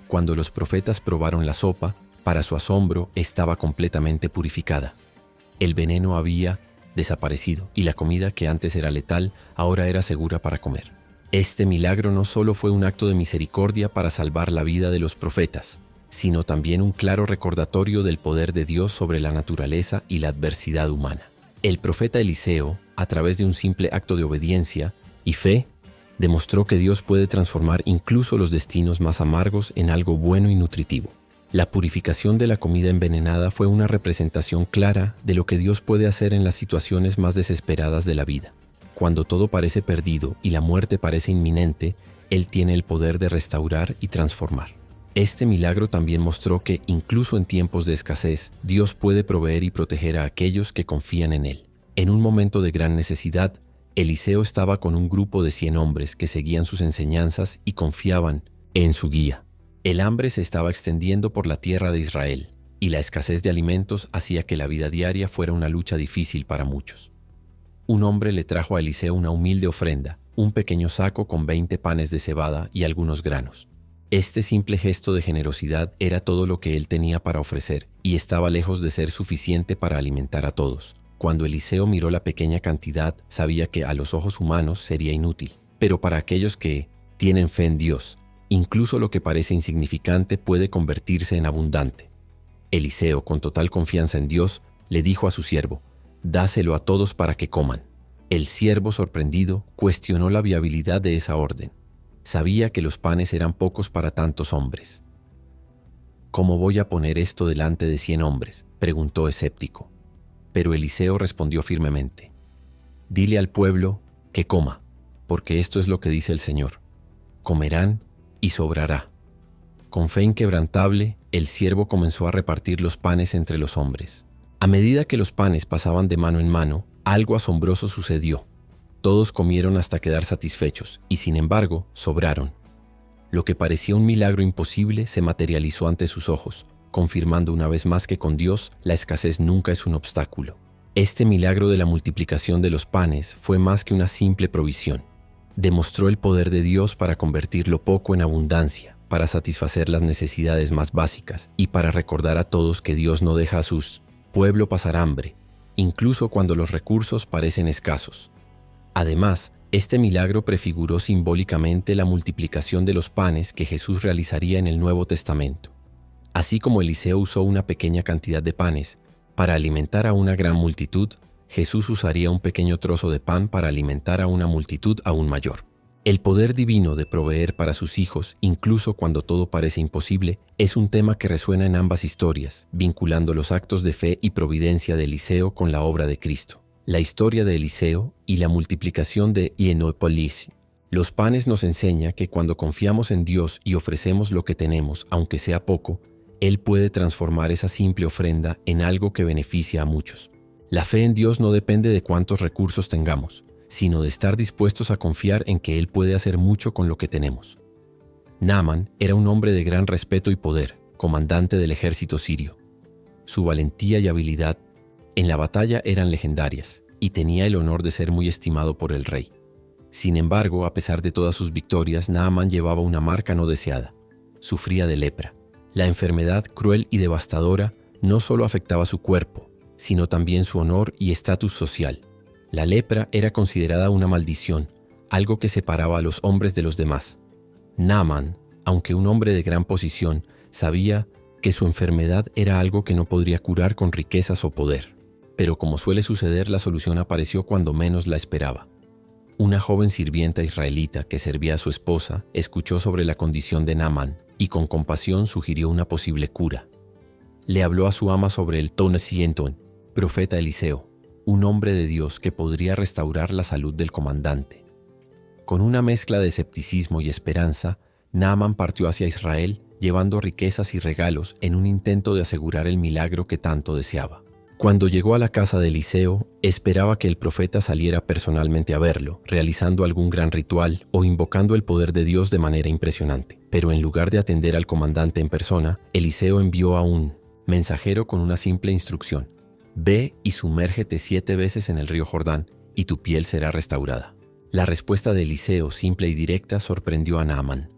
Cuando los profetas probaron la sopa, para su asombro, estaba completamente purificada. El veneno había desaparecido y la comida que antes era letal, ahora era segura para comer. Este milagro no solo fue un acto de misericordia para salvar la vida de los profetas, sino también un claro recordatorio del poder de Dios sobre la naturaleza y la adversidad humana. El profeta Eliseo, a través de un simple acto de obediencia y fe, demostró que Dios puede transformar incluso los destinos más amargos en algo bueno y nutritivo. La purificación de la comida envenenada fue una representación clara de lo que Dios puede hacer en las situaciones más desesperadas de la vida. Cuando todo parece perdido y la muerte parece inminente, Él tiene el poder de restaurar y transformar. Este milagro también mostró que, incluso en tiempos de escasez, Dios puede proveer y proteger a aquellos que confían en Él. En un momento de gran necesidad, Eliseo estaba con un grupo de 100 hombres que seguían sus enseñanzas y confiaban en su guía. El hambre se estaba extendiendo por la tierra de Israel, y la escasez de alimentos hacía que la vida diaria fuera una lucha difícil para muchos. Un hombre le trajo a Eliseo una humilde ofrenda, un pequeño saco con 20 panes de cebada y algunos granos. Este simple gesto de generosidad era todo lo que él tenía para ofrecer, y estaba lejos de ser suficiente para alimentar a todos. Cuando Eliseo miró la pequeña cantidad, sabía que a los ojos humanos sería inútil, pero para aquellos que tienen fe en Dios, incluso lo que parece insignificante puede convertirse en abundante. Eliseo, con total confianza en Dios, le dijo a su siervo: «Dáselo a todos para que coman». El siervo, sorprendido, cuestionó la viabilidad de esa orden. Sabía que los panes eran pocos para tantos hombres. «¿Cómo voy a poner esto delante de 100 hombres?», preguntó escéptico. Pero Eliseo respondió firmemente: «Dile al pueblo que coma, porque esto es lo que dice el Señor. comerán y sobrará. Con fe inquebrantable, el siervo comenzó a repartir los panes entre los hombres. A medida que los panes pasaban de mano en mano, algo asombroso sucedió. Todos comieron hasta quedar satisfechos y, sin embargo, sobraron. Lo que parecía un milagro imposible se materializó ante sus ojos, confirmando una vez más que con Dios la escasez nunca es un obstáculo. Este milagro de la multiplicación de los panes fue más que una simple provisión. Demostró el poder de Dios para convertir lo poco en abundancia, para satisfacer las necesidades más básicas y para recordar a todos que Dios no deja a sus pueblo pasar hambre, incluso cuando los recursos parecen escasos. Además, este milagro prefiguró simbólicamente la multiplicación de los panes que Jesús realizaría en el Nuevo Testamento. Así como Eliseo usó una pequeña cantidad de panes para alimentar a una gran multitud, Jesús usaría un pequeño trozo de pan para alimentar a una multitud aún mayor. El poder divino de proveer para sus hijos, incluso cuando todo parece imposible, es un tema que resuena en ambas historias, vinculando los actos de fe y providencia de Eliseo con la obra de Cristo. La historia de Eliseo y la multiplicación de Hienópolis. Los panes nos enseña que cuando confiamos en Dios y ofrecemos lo que tenemos, aunque sea poco, Él puede transformar esa simple ofrenda en algo que beneficia a muchos. La fe en Dios no depende de cuántos recursos tengamos, sino de estar dispuestos a confiar en que Él puede hacer mucho con lo que tenemos. Naaman era un hombre de gran respeto y poder, comandante del ejército sirio. Su valentía y habilidad en la batalla eran legendarias, y tenía el honor de ser muy estimado por el rey. Sin embargo, a pesar de todas sus victorias, Naaman llevaba una marca no deseada. Sufría de lepra. La enfermedad cruel y devastadora no solo afectaba su cuerpo, sino también su honor y estatus social. La lepra era considerada una maldición, algo que separaba a los hombres de los demás. Naaman, aunque un hombre de gran posición, sabía que su enfermedad era algo que no podría curar con riquezas o poder. Pero como suele suceder, la solución apareció cuando menos la esperaba. Una joven sirvienta israelita que servía a su esposa escuchó sobre la condición de Naaman y con compasión sugirió una posible cura. Le habló a su ama sobre el Tonesienton, profeta Eliseo, un hombre de Dios que podría restaurar la salud del comandante. Con una mezcla de escepticismo y esperanza, Naaman partió hacia Israel llevando riquezas y regalos en un intento de asegurar el milagro que tanto deseaba. Cuando llegó a la casa de Eliseo, esperaba que el profeta saliera personalmente a verlo, realizando algún gran ritual o invocando el poder de Dios de manera impresionante. Pero en lugar de atender al comandante en persona, Eliseo envió a un mensajero con una simple instrucción: «Ve y sumérgete 7 veces en el río Jordán, y tu piel será restaurada». La respuesta de Eliseo, simple y directa, sorprendió a Naaman.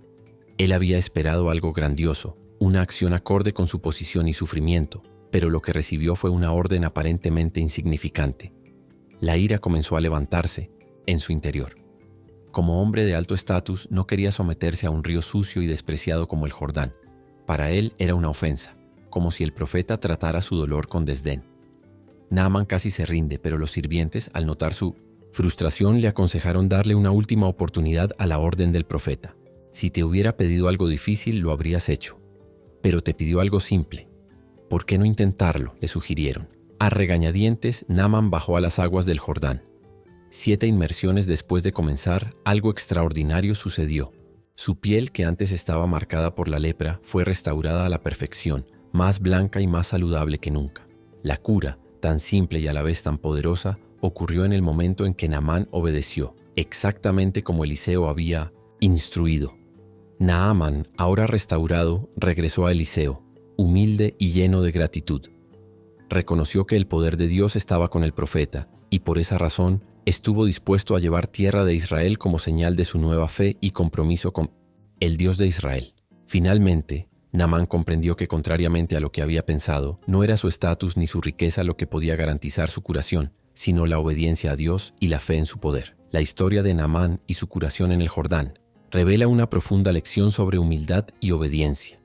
Él había esperado algo grandioso, una acción acorde con su posición y sufrimiento, pero lo que recibió fue una orden aparentemente insignificante. La ira comenzó a levantarse en su interior. Como hombre de alto estatus, no quería someterse a un río sucio y despreciado como el Jordán. Para él era una ofensa, como si el profeta tratara su dolor con desdén. Naaman casi se rinde, pero los sirvientes, al notar su frustración, le aconsejaron darle una última oportunidad a la orden del profeta. Si te hubiera pedido algo difícil, lo habrías hecho. Pero te pidió algo simple. ¿Por qué no intentarlo?, le sugirieron. A regañadientes, Naaman bajó a las aguas del Jordán. 7 inmersiones después de comenzar, algo extraordinario sucedió. Su piel, que antes estaba marcada por la lepra, fue restaurada a la perfección, más blanca y más saludable que nunca. La cura, tan simple y a la vez tan poderosa, ocurrió en el momento en que Naaman obedeció, exactamente como Eliseo había instruido. Naaman, ahora restaurado, regresó a Eliseo, humilde y lleno de gratitud. Reconoció que el poder de Dios estaba con el profeta y por esa razón estuvo dispuesto a llevar tierra de Israel como señal de su nueva fe y compromiso con el Dios de Israel. Finalmente, Naaman comprendió que, contrariamente a lo que había pensado, no era su estatus ni su riqueza lo que podía garantizar su curación, sino la obediencia a Dios y la fe en su poder. La historia de Naaman y su curación en el Jordán revela una profunda lección sobre humildad y obediencia.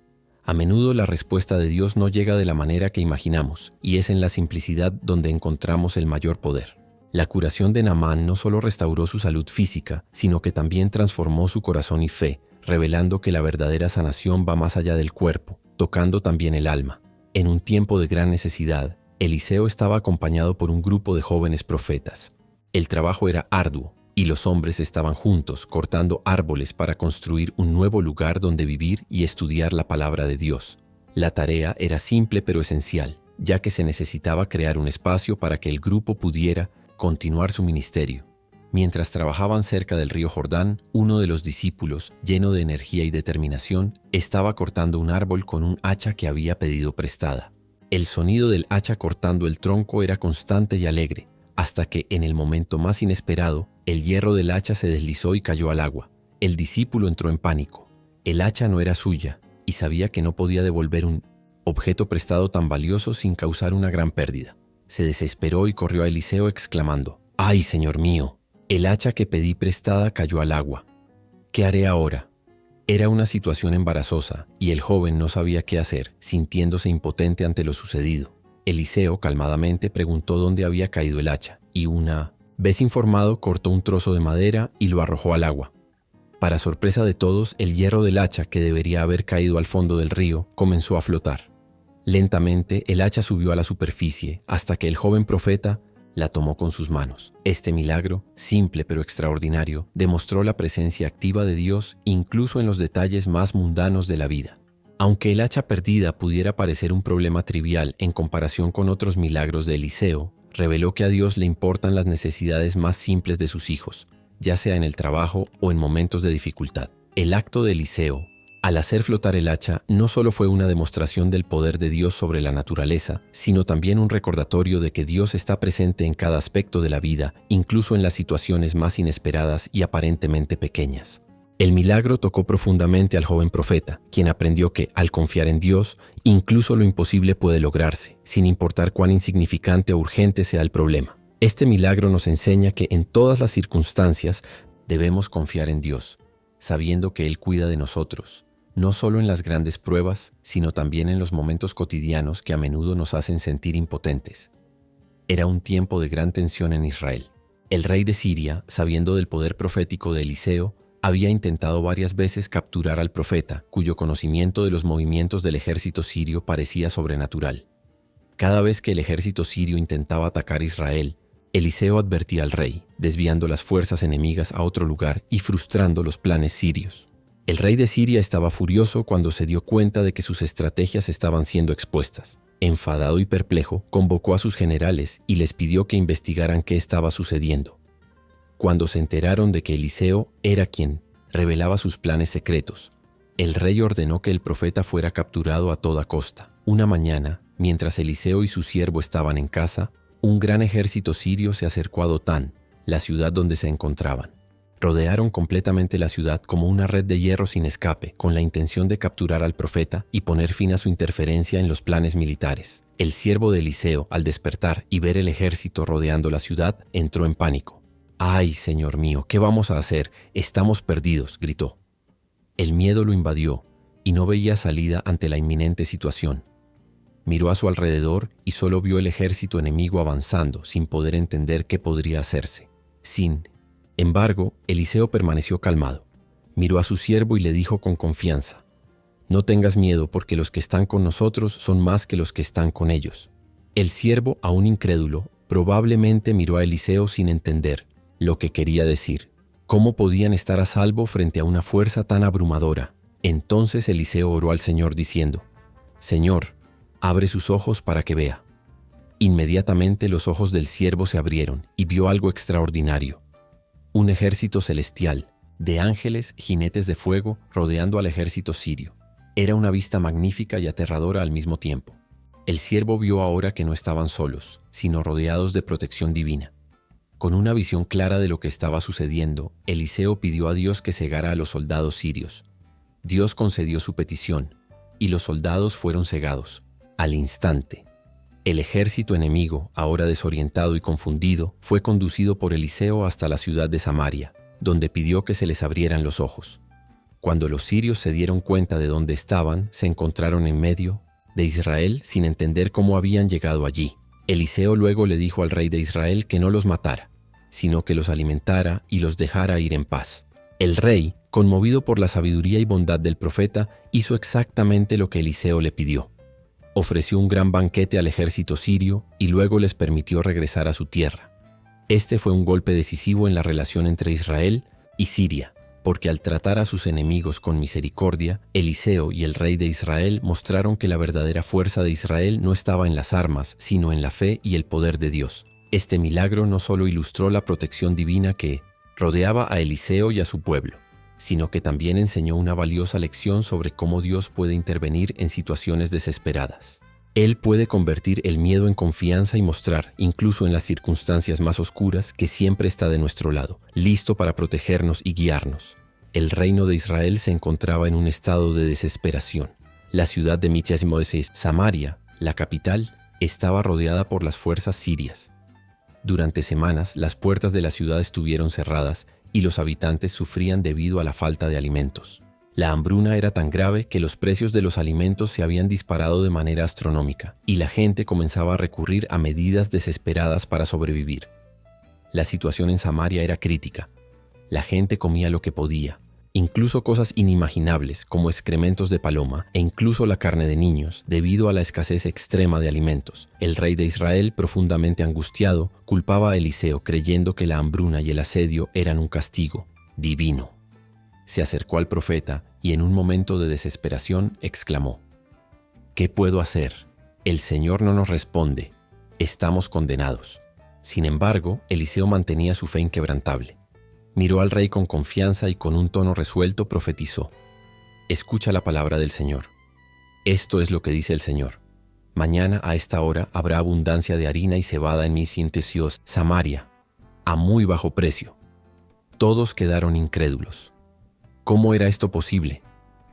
A menudo la respuesta de Dios no llega de la manera que imaginamos, y es en la simplicidad donde encontramos el mayor poder. La curación de Naaman no solo restauró su salud física, sino que también transformó su corazón y fe, revelando que la verdadera sanación va más allá del cuerpo, tocando también el alma. En un tiempo de gran necesidad, Eliseo estaba acompañado por un grupo de jóvenes profetas. El trabajo era arduo, y los hombres estaban juntos cortando árboles para construir un nuevo lugar donde vivir y estudiar la palabra de Dios. La tarea era simple pero esencial, ya que se necesitaba crear un espacio para que el grupo pudiera continuar su ministerio. Mientras trabajaban cerca del río Jordán, uno de los discípulos, lleno de energía y determinación, estaba cortando un árbol con un hacha que había pedido prestada. El sonido del hacha cortando el tronco era constante y alegre, hasta que, en el momento más inesperado, el hierro del hacha se deslizó y cayó al agua. El discípulo entró en pánico. El hacha no era suya, y sabía que no podía devolver un objeto prestado tan valioso sin causar una gran pérdida. Se desesperó y corrió a Eliseo exclamando: «¡Ay, Señor mío! El hacha que pedí prestada cayó al agua. ¿Qué haré ahora?». Era una situación embarazosa, y el joven no sabía qué hacer, sintiéndose impotente ante lo sucedido. Eliseo calmadamente preguntó dónde había caído el hacha, y una vez informado cortó un trozo de madera y lo arrojó al agua. Para sorpresa de todos, el hierro del hacha, que debería haber caído al fondo del río, comenzó a flotar. Lentamente, el hacha subió a la superficie hasta que el joven profeta la tomó con sus manos. Este milagro, simple pero extraordinario, demostró la presencia activa de Dios incluso en los detalles más mundanos de la vida. Aunque el hacha perdida pudiera parecer un problema trivial en comparación con otros milagros de Eliseo, reveló que a Dios le importan las necesidades más simples de sus hijos, ya sea en el trabajo o en momentos de dificultad. El acto de Eliseo, al hacer flotar el hacha, no solo fue una demostración del poder de Dios sobre la naturaleza, sino también un recordatorio de que Dios está presente en cada aspecto de la vida, incluso en las situaciones más inesperadas y aparentemente pequeñas. El milagro tocó profundamente al joven profeta, quien aprendió que, al confiar en Dios, incluso lo imposible puede lograrse, sin importar cuán insignificante o urgente sea el problema. Este milagro nos enseña que en todas las circunstancias debemos confiar en Dios, sabiendo que Él cuida de nosotros, no solo en las grandes pruebas, sino también en los momentos cotidianos que a menudo nos hacen sentir impotentes. Era un tiempo de gran tensión en Israel. El rey de Siria, sabiendo del poder profético de Eliseo, había intentado varias veces capturar al profeta, cuyo conocimiento de los movimientos del ejército sirio parecía sobrenatural. Cada vez que el ejército sirio intentaba atacar Israel, Eliseo advertía al rey, desviando las fuerzas enemigas a otro lugar y frustrando los planes sirios. El rey de Siria estaba furioso cuando se dio cuenta de que sus estrategias estaban siendo expuestas. Enfadado y perplejo, convocó a sus generales y les pidió que investigaran qué estaba sucediendo. Cuando se enteraron de que Eliseo era quien revelaba sus planes secretos, el rey ordenó que el profeta fuera capturado a toda costa. Una mañana, mientras Eliseo y su siervo estaban en casa, un gran ejército sirio se acercó a Dotán, la ciudad donde se encontraban. Rodearon completamente la ciudad como una red de hierro sin escape, con la intención de capturar al profeta y poner fin a su interferencia en los planes militares. El siervo de Eliseo, al despertar y ver el ejército rodeando la ciudad, entró en pánico. «¡Ay, Señor mío! ¿Qué vamos a hacer? Estamos perdidos», gritó. El miedo lo invadió y no veía salida ante la inminente situación. Miró a su alrededor y solo vio el ejército enemigo avanzando, sin poder entender qué podría hacerse. Sin embargo, Eliseo permaneció calmado. Miró a su siervo y le dijo con confianza: «No tengas miedo, porque los que están con nosotros son más que los que están con ellos». El siervo, aún incrédulo, probablemente miró a Eliseo sin entender lo que quería decir. ¿Cómo podían estar a salvo frente a una fuerza tan abrumadora? Entonces Eliseo oró al Señor diciendo: «Señor, abre sus ojos para que vea». Inmediatamente los ojos del siervo se abrieron y vio algo extraordinario. Un ejército celestial, de ángeles, jinetes de fuego, rodeando al ejército sirio. Era una vista magnífica y aterradora al mismo tiempo. El siervo vio ahora que no estaban solos, sino rodeados de protección divina. Con una visión clara de lo que estaba sucediendo, Eliseo pidió a Dios que cegara a los soldados sirios. Dios concedió su petición, y los soldados fueron cegados. Al instante, el ejército enemigo, ahora desorientado y confundido, fue conducido por Eliseo hasta la ciudad de Samaria, donde pidió que se les abrieran los ojos. Cuando los sirios se dieron cuenta de dónde estaban, se encontraron en medio de Israel sin entender cómo habían llegado allí. Eliseo luego le dijo al rey de Israel que no los matara, sino que los alimentara y los dejara ir en paz. El rey, conmovido por la sabiduría y bondad del profeta, hizo exactamente lo que Eliseo le pidió. Ofreció un gran banquete al ejército sirio y luego les permitió regresar a su tierra. Este fue un golpe decisivo en la relación entre Israel y Siria, porque al tratar a sus enemigos con misericordia, Eliseo y el rey de Israel mostraron que la verdadera fuerza de Israel no estaba en las armas, sino en la fe y el poder de Dios. Este milagro no solo ilustró la protección divina que rodeaba a Eliseo y a su pueblo, sino que también enseñó una valiosa lección sobre cómo Dios puede intervenir en situaciones desesperadas. Él puede convertir el miedo en confianza y mostrar, incluso en las circunstancias más oscuras, que siempre está de nuestro lado, listo para protegernos y guiarnos. El reino de Israel se encontraba en un estado de desesperación. La ciudad de Michas-Moeses, Samaria, la capital, estaba rodeada por las fuerzas sirias. Durante semanas, las puertas de la ciudad estuvieron cerradas y los habitantes sufrían debido a la falta de alimentos. La hambruna era tan grave que los precios de los alimentos se habían disparado de manera astronómica y la gente comenzaba a recurrir a medidas desesperadas para sobrevivir. La situación en Samaria era crítica. La gente comía lo que podía, incluso cosas inimaginables como excrementos de paloma e incluso la carne de niños, debido a la escasez extrema de alimentos. El rey de Israel, profundamente angustiado, culpaba a Eliseo creyendo que la hambruna y el asedio eran un castigo divino. Se acercó al profeta y en un momento de desesperación exclamó: ¿Qué puedo hacer? El Señor no nos responde. Estamos condenados. Sin embargo, Eliseo mantenía su fe inquebrantable. Miró al rey con confianza y con un tono resuelto profetizó: Escucha la palabra del Señor. Esto es lo que dice el Señor. Mañana a esta hora habrá abundancia de harina y cebada en Michas-Moeses, Samaria, a muy bajo precio. Todos quedaron incrédulos. ¿Cómo era esto posible?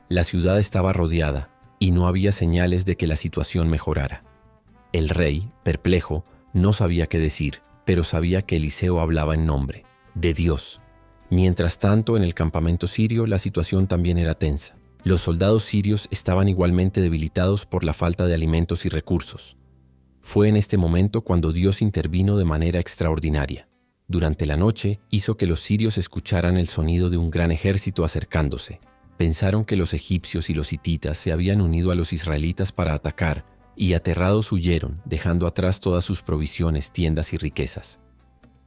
La ciudad estaba rodeada y no había señales de que la situación mejorara. El rey, perplejo, no sabía qué decir, pero sabía que Eliseo hablaba en nombre de Dios. Mientras tanto, en el campamento sirio la situación también era tensa. Los soldados sirios estaban igualmente debilitados por la falta de alimentos y recursos. Fue en este momento cuando Dios intervino de manera extraordinaria. Durante la noche hizo que los sirios escucharan el sonido de un gran ejército acercándose. Pensaron que los egipcios y los hititas se habían unido a los israelitas para atacar y aterrados huyeron, dejando atrás todas sus provisiones, tiendas y riquezas.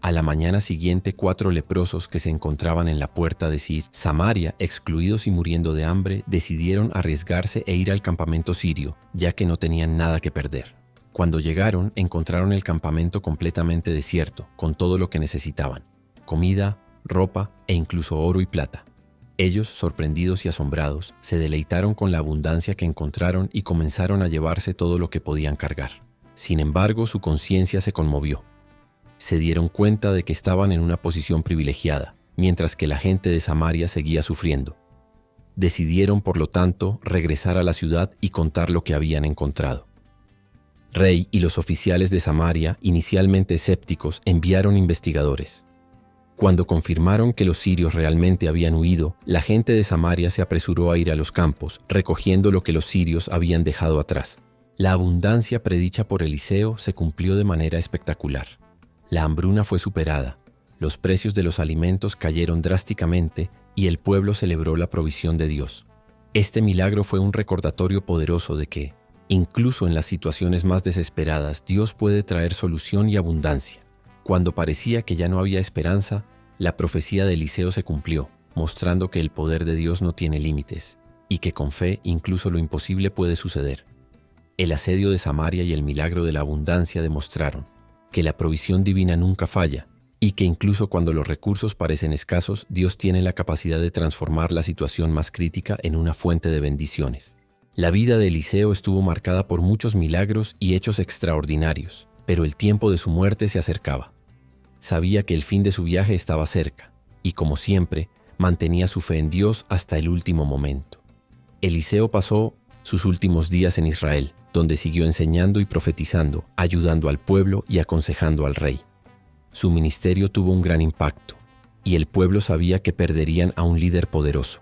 A la mañana siguiente, 4 leprosos que se encontraban en la puerta de Samaria, excluidos y muriendo de hambre, decidieron arriesgarse e ir al campamento sirio, ya que no tenían nada que perder. Cuando llegaron, encontraron el campamento completamente desierto, con todo lo que necesitaban: comida, ropa e incluso oro y plata. Ellos, sorprendidos y asombrados, se deleitaron con la abundancia que encontraron y comenzaron a llevarse todo lo que podían cargar. Sin embargo, su conciencia se conmovió. Se dieron cuenta de que estaban en una posición privilegiada, mientras que la gente de Samaria seguía sufriendo. Decidieron, por lo tanto, regresar a la ciudad y contar lo que habían encontrado. Rey y los oficiales de Samaria, inicialmente escépticos, enviaron investigadores. Cuando confirmaron que los sirios realmente habían huido, la gente de Samaria se apresuró a ir a los campos, recogiendo lo que los sirios habían dejado atrás. La abundancia predicha por Eliseo se cumplió de manera espectacular. La hambruna fue superada, los precios de los alimentos cayeron drásticamente y el pueblo celebró la provisión de Dios. Este milagro fue un recordatorio poderoso de que, incluso en las situaciones más desesperadas, Dios puede traer solución y abundancia. Cuando parecía que ya no había esperanza, la profecía de Eliseo se cumplió, mostrando que el poder de Dios no tiene límites y que con fe incluso lo imposible puede suceder. El asedio de Samaria y el milagro de la abundancia demostraron que la provisión divina nunca falla y que incluso cuando los recursos parecen escasos, Dios tiene la capacidad de transformar la situación más crítica en una fuente de bendiciones. La vida de Eliseo estuvo marcada por muchos milagros y hechos extraordinarios, pero el tiempo de su muerte se acercaba. Sabía que el fin de su viaje estaba cerca, y como siempre, mantenía su fe en Dios hasta el último momento. Eliseo pasó sus últimos días en Israel, donde siguió enseñando y profetizando, ayudando al pueblo y aconsejando al rey. Su ministerio tuvo un gran impacto, y el pueblo sabía que perderían a un líder poderoso.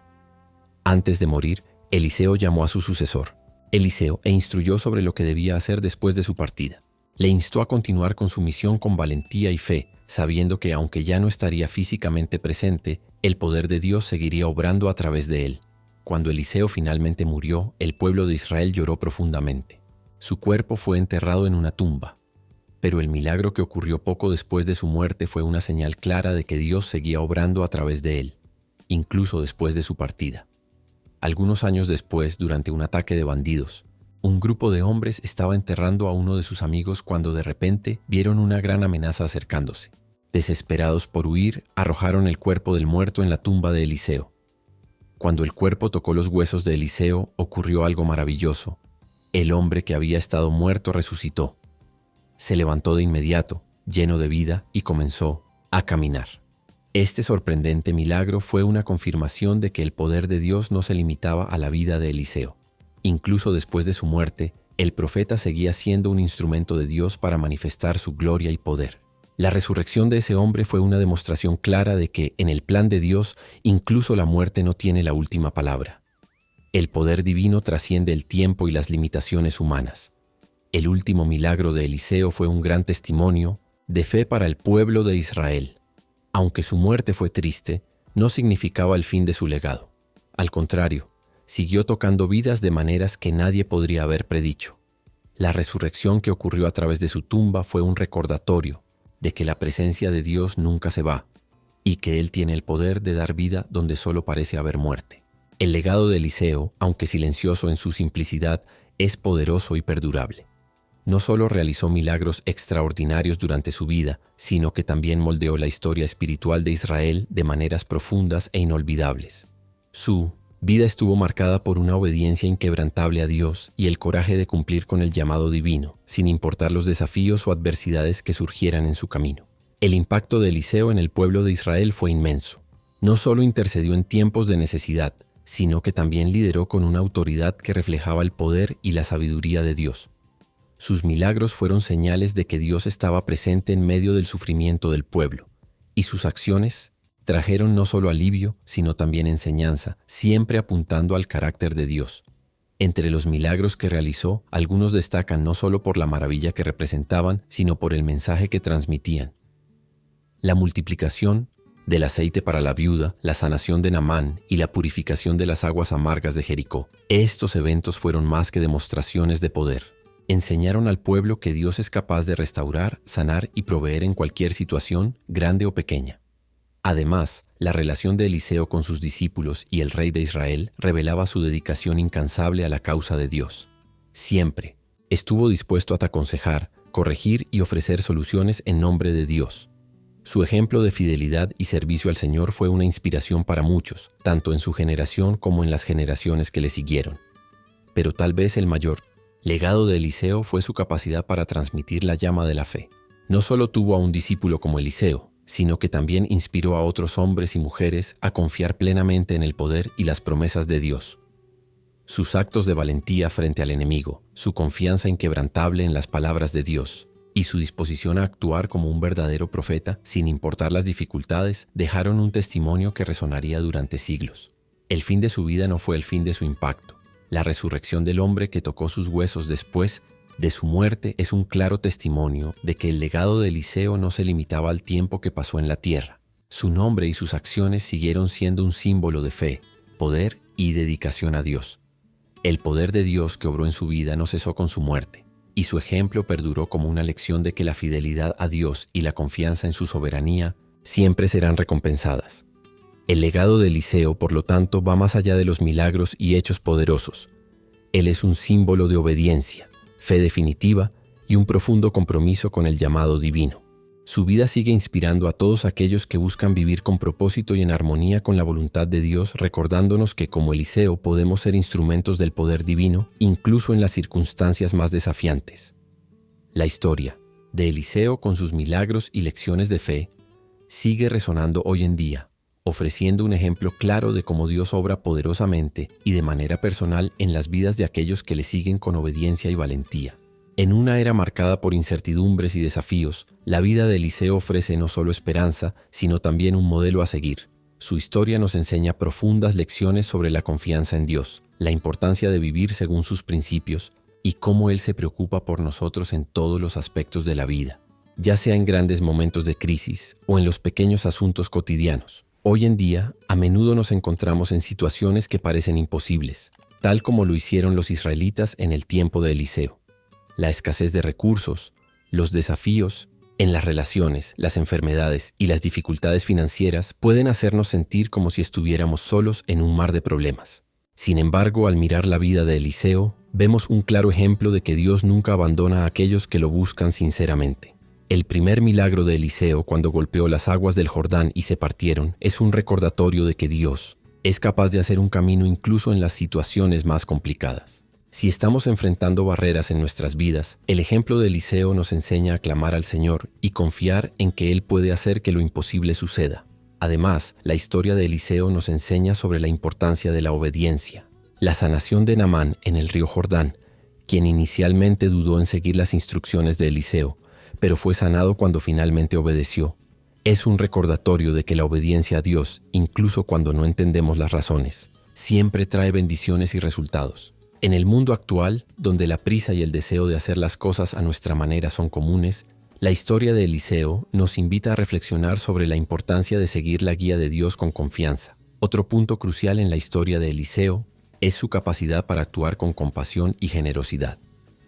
Antes de morir, Eliseo llamó a su sucesor, Eliseo, e instruyó sobre lo que debía hacer después de su partida. Le instó a continuar con su misión con valentía y fe, sabiendo que aunque ya no estaría físicamente presente, el poder de Dios seguiría obrando a través de él. Cuando Eliseo finalmente murió, el pueblo de Israel lloró profundamente. Su cuerpo fue enterrado en una tumba. pero el milagro que ocurrió poco después de su muerte fue una señal clara de que Dios seguía obrando a través de él, incluso después de su partida. Algunos años después, durante un ataque de bandidos, un grupo de hombres estaba enterrando a uno de sus amigos cuando de repente vieron una gran amenaza acercándose. Desesperados por huir, arrojaron el cuerpo del muerto en la tumba de Eliseo. Cuando el cuerpo tocó los huesos de Eliseo, ocurrió algo maravilloso. El hombre que había estado muerto resucitó. Se levantó de inmediato, lleno de vida, y comenzó a caminar. Este sorprendente milagro fue una confirmación de que el poder de Dios no se limitaba a la vida de Eliseo. Incluso después de su muerte, el profeta seguía siendo un instrumento de Dios para manifestar su gloria y poder. La resurrección de ese hombre fue una demostración clara de que, en el plan de Dios, incluso la muerte no tiene la última palabra. El poder divino trasciende el tiempo y las limitaciones humanas. El último milagro de Eliseo fue un gran testimonio de fe para el pueblo de Israel. Aunque su muerte fue triste, no significaba el fin de su legado. Al contrario, siguió tocando vidas de maneras que nadie podría haber predicho. La resurrección que ocurrió a través de su tumba fue un recordatorio de que la presencia de Dios nunca se va y que Él tiene el poder de dar vida donde solo parece haber muerte. El legado de Eliseo, aunque silencioso en su simplicidad, es poderoso y perdurable. No solo realizó milagros extraordinarios durante su vida, sino que también moldeó la historia espiritual de Israel de maneras profundas e inolvidables. Su vida estuvo marcada por una obediencia inquebrantable a Dios y el coraje de cumplir con el llamado divino, sin importar los desafíos o adversidades que surgieran en su camino. El impacto de Eliseo en el pueblo de Israel fue inmenso. No solo intercedió en tiempos de necesidad, sino que también lideró con una autoridad que reflejaba el poder y la sabiduría de Dios. Sus milagros fueron señales de que Dios estaba presente en medio del sufrimiento del pueblo, y sus acciones trajeron no solo alivio, sino también enseñanza, siempre apuntando al carácter de Dios. Entre los milagros que realizó, algunos destacan no solo por la maravilla que representaban, sino por el mensaje que transmitían. La multiplicación del aceite para la viuda, la sanación de Naamán y la purificación de las aguas amargas de Jericó. Estos eventos fueron más que demostraciones de poder. Enseñaron al pueblo que Dios es capaz de restaurar, sanar y proveer en cualquier situación, grande o pequeña. Además, la relación de Eliseo con sus discípulos y el rey de Israel revelaba su dedicación incansable a la causa de Dios. Siempre estuvo dispuesto a aconsejar, corregir y ofrecer soluciones en nombre de Dios. Su ejemplo de fidelidad y servicio al Señor fue una inspiración para muchos, tanto en su generación como en las generaciones que le siguieron. Pero tal vez el mayor legado de Eliseo fue su capacidad para transmitir la llama de la fe. No solo tuvo a un discípulo como Eliseo, sino que también inspiró a otros hombres y mujeres a confiar plenamente en el poder y las promesas de Dios. Sus actos de valentía frente al enemigo, su confianza inquebrantable en las palabras de Dios y su disposición a actuar como un verdadero profeta sin importar las dificultades, dejaron un testimonio que resonaría durante siglos. El fin de su vida no fue el fin de su impacto. La resurrección del hombre que tocó sus huesos después de su muerte es un claro testimonio de que el legado de Eliseo no se limitaba al tiempo que pasó en la tierra. Su nombre y sus acciones siguieron siendo un símbolo de fe, poder y dedicación a Dios. El poder de Dios que obró en su vida no cesó con su muerte, y su ejemplo perduró como una lección de que la fidelidad a Dios y la confianza en su soberanía siempre serán recompensadas. El legado de Eliseo, por lo tanto, va más allá de los milagros y hechos poderosos. Él es un símbolo de obediencia, fe definitiva y un profundo compromiso con el llamado divino. Su vida sigue inspirando a todos aquellos que buscan vivir con propósito y en armonía con la voluntad de Dios, recordándonos que como Eliseo podemos ser instrumentos del poder divino, incluso en las circunstancias más desafiantes. La historia de Eliseo, con sus milagros y lecciones de fe, sigue resonando hoy en día, ofreciendo un ejemplo claro de cómo Dios obra poderosamente y de manera personal en las vidas de aquellos que le siguen con obediencia y valentía. En una era marcada por incertidumbres y desafíos, la vida de Eliseo ofrece no solo esperanza, sino también un modelo a seguir. Su historia nos enseña profundas lecciones sobre la confianza en Dios, la importancia de vivir según sus principios y cómo Él se preocupa por nosotros en todos los aspectos de la vida, ya sea en grandes momentos de crisis o en los pequeños asuntos cotidianos. Hoy en día, a menudo nos encontramos en situaciones que parecen imposibles, tal como lo hicieron los israelitas en el tiempo de Eliseo. La escasez de recursos, Los desafíos en las relaciones, las enfermedades y las dificultades financieras pueden hacernos sentir como si estuviéramos solos en un mar de problemas. Sin embargo, al mirar la vida de Eliseo, vemos un claro ejemplo de que Dios nunca abandona a aquellos que lo buscan sinceramente. El primer milagro de Eliseo, cuando golpeó las aguas del Jordán y se partieron, es un recordatorio de que Dios es capaz de hacer un camino incluso en las situaciones más complicadas. Si estamos enfrentando barreras en nuestras vidas, el ejemplo de Eliseo nos enseña a clamar al Señor y confiar en que Él puede hacer que lo imposible suceda. Además, la historia de Eliseo nos enseña sobre la importancia de la obediencia. La sanación de Naamán en el río Jordán, quien inicialmente dudó en seguir las instrucciones de Eliseo, pero fue sanado cuando finalmente obedeció, es un recordatorio de que la obediencia a Dios, incluso cuando no entendemos las razones, siempre trae bendiciones y resultados. En el mundo actual, donde la prisa y el deseo de hacer las cosas a nuestra manera son comunes, la historia de Eliseo nos invita a reflexionar sobre la importancia de seguir la guía de Dios con confianza. Otro punto crucial en la historia de Eliseo es su capacidad para actuar con compasión y generosidad.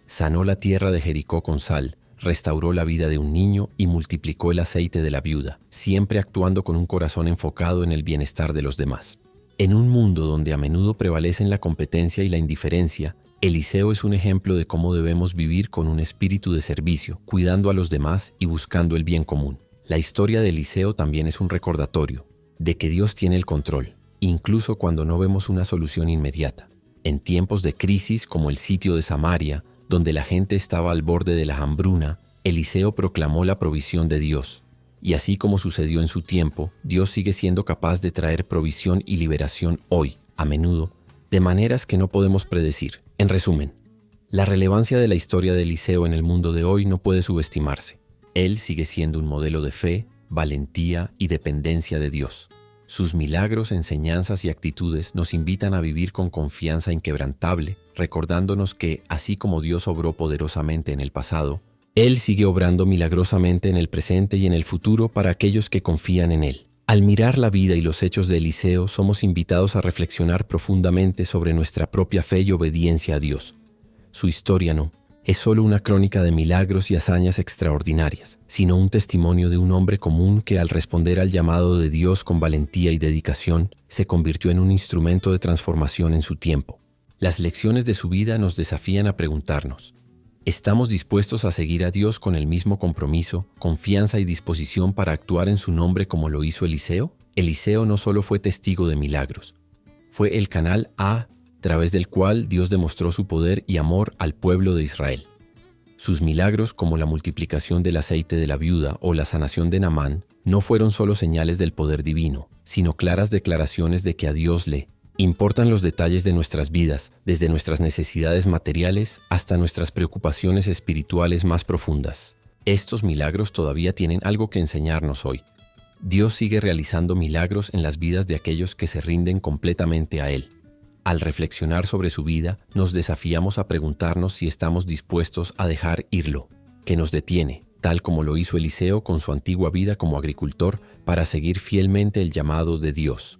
Sanó la tierra de Jericó con sal, restauró la vida de un niño y multiplicó el aceite de la viuda, siempre actuando con un corazón enfocado en el bienestar de los demás. En un mundo donde a menudo prevalecen la competencia y la indiferencia, Eliseo es un ejemplo de cómo debemos vivir con un espíritu de servicio, cuidando a los demás y buscando el bien común. La historia de Eliseo también es un recordatorio de que Dios tiene el control, incluso cuando no vemos una solución inmediata. En tiempos de crisis como el sitio de Samaria, donde la gente estaba al borde de la hambruna, Eliseo proclamó la provisión de Dios. Y así como sucedió en su tiempo, Dios sigue siendo capaz de traer provisión y liberación hoy, a menudo, de maneras que no podemos predecir. En resumen, la relevancia de la historia de Eliseo en el mundo de hoy no puede subestimarse. Él sigue siendo un modelo de fe, valentía y dependencia de Dios. Sus milagros, enseñanzas y actitudes nos invitan a vivir con confianza inquebrantable, recordándonos que, así como Dios obró poderosamente en el pasado, Él sigue obrando milagrosamente en el presente y en el futuro para aquellos que confían en Él. Al mirar la vida y los hechos de Eliseo, somos invitados a reflexionar profundamente sobre nuestra propia fe y obediencia a Dios. Su historia no es solo una crónica de milagros y hazañas extraordinarias, sino un testimonio de un hombre común que, al responder al llamado de Dios con valentía y dedicación, se convirtió en un instrumento de transformación en su tiempo. Las lecciones de su vida nos desafían a preguntarnos: ¿estamos dispuestos a seguir a Dios con el mismo compromiso, confianza y disposición para actuar en su nombre como lo hizo Eliseo? Eliseo no solo fue testigo de milagros, fue el canal a través del cual Dios demostró su poder y amor al pueblo de Israel. Sus milagros, como la multiplicación del aceite de la viuda o la sanación de Naamán, no fueron solo señales del poder divino, sino claras declaraciones de que a Dios le importan los detalles de nuestras vidas, desde nuestras necesidades materiales hasta nuestras preocupaciones espirituales más profundas. Estos milagros todavía tienen algo que enseñarnos hoy. Dios sigue realizando milagros en las vidas de aquellos que se rinden completamente a Él. Al reflexionar sobre su vida, nos desafiamos a preguntarnos si estamos dispuestos a dejar ir lo que nos detiene, tal como lo hizo Eliseo con su antigua vida como agricultor, para seguir fielmente el llamado de Dios.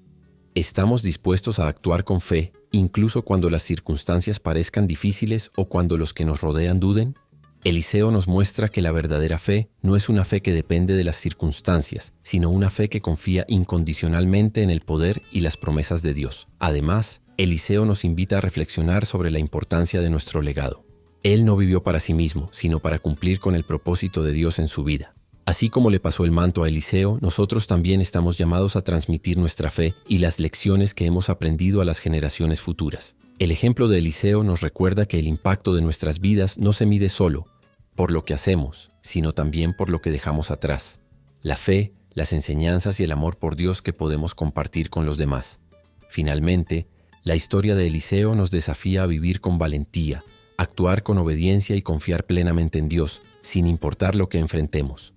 ¿Estamos dispuestos a actuar con fe, incluso cuando las circunstancias parezcan difíciles o cuando los que nos rodean duden? Eliseo nos muestra que la verdadera fe no es una fe que depende de las circunstancias, sino una fe que confía incondicionalmente en el poder y las promesas de Dios. Además, Eliseo nos invita a reflexionar sobre la importancia de nuestro legado. Él no vivió para sí mismo, sino para cumplir con el propósito de Dios en su vida. Así como le pasó el manto a Eliseo, nosotros también estamos llamados a transmitir nuestra fe y las lecciones que hemos aprendido a las generaciones futuras. El ejemplo de Eliseo nos recuerda que el impacto de nuestras vidas no se mide solo por lo que hacemos, sino también por lo que dejamos atrás. La fe, las enseñanzas y el amor por Dios que podemos compartir con los demás. Finalmente, la historia de Eliseo nos desafía a vivir con valentía, actuar con obediencia y confiar plenamente en Dios, sin importar lo que enfrentemos.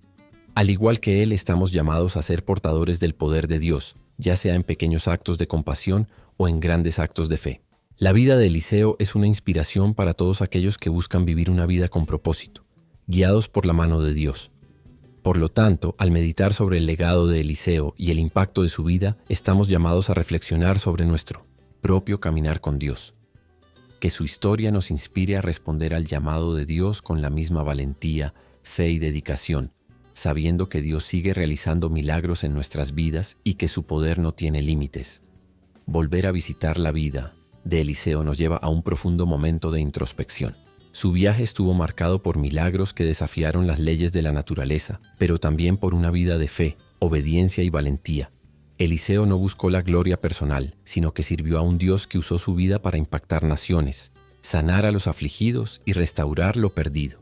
Al igual que Él, estamos llamados a ser portadores del poder de Dios, ya sea en pequeños actos de compasión o en grandes actos de fe. La vida de Eliseo es una inspiración para todos aquellos que buscan vivir una vida con propósito, guiados por la mano de Dios. Por lo tanto, al meditar sobre el legado de Eliseo y el impacto de su vida, estamos llamados a reflexionar sobre nuestro propio caminar con Dios. Que su historia nos inspire a responder al llamado de Dios con la misma valentía, fe y dedicación, sabiendo que Dios sigue realizando milagros en nuestras vidas y que su poder no tiene límites. Volver a visitar la vida de Eliseo nos lleva a un profundo momento de introspección. Su viaje estuvo marcado por milagros que desafiaron las leyes de la naturaleza, pero también por una vida de fe, obediencia y valentía. Eliseo no buscó la gloria personal, sino que sirvió a un Dios que usó su vida para impactar naciones, sanar a los afligidos y restaurar lo perdido.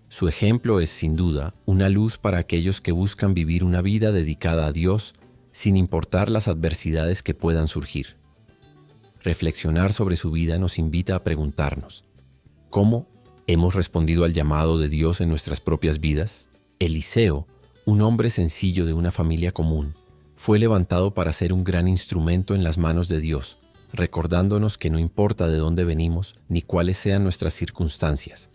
Su ejemplo es, sin duda, una luz para aquellos que buscan vivir una vida dedicada a Dios, sin importar las adversidades que puedan surgir. Reflexionar sobre su vida nos invita a preguntarnos: ¿cómo hemos respondido al llamado de Dios en nuestras propias vidas? Eliseo, un hombre sencillo de una familia común, fue levantado para ser un gran instrumento en las manos de Dios, recordándonos que no importa de dónde venimos ni cuáles sean nuestras circunstancias.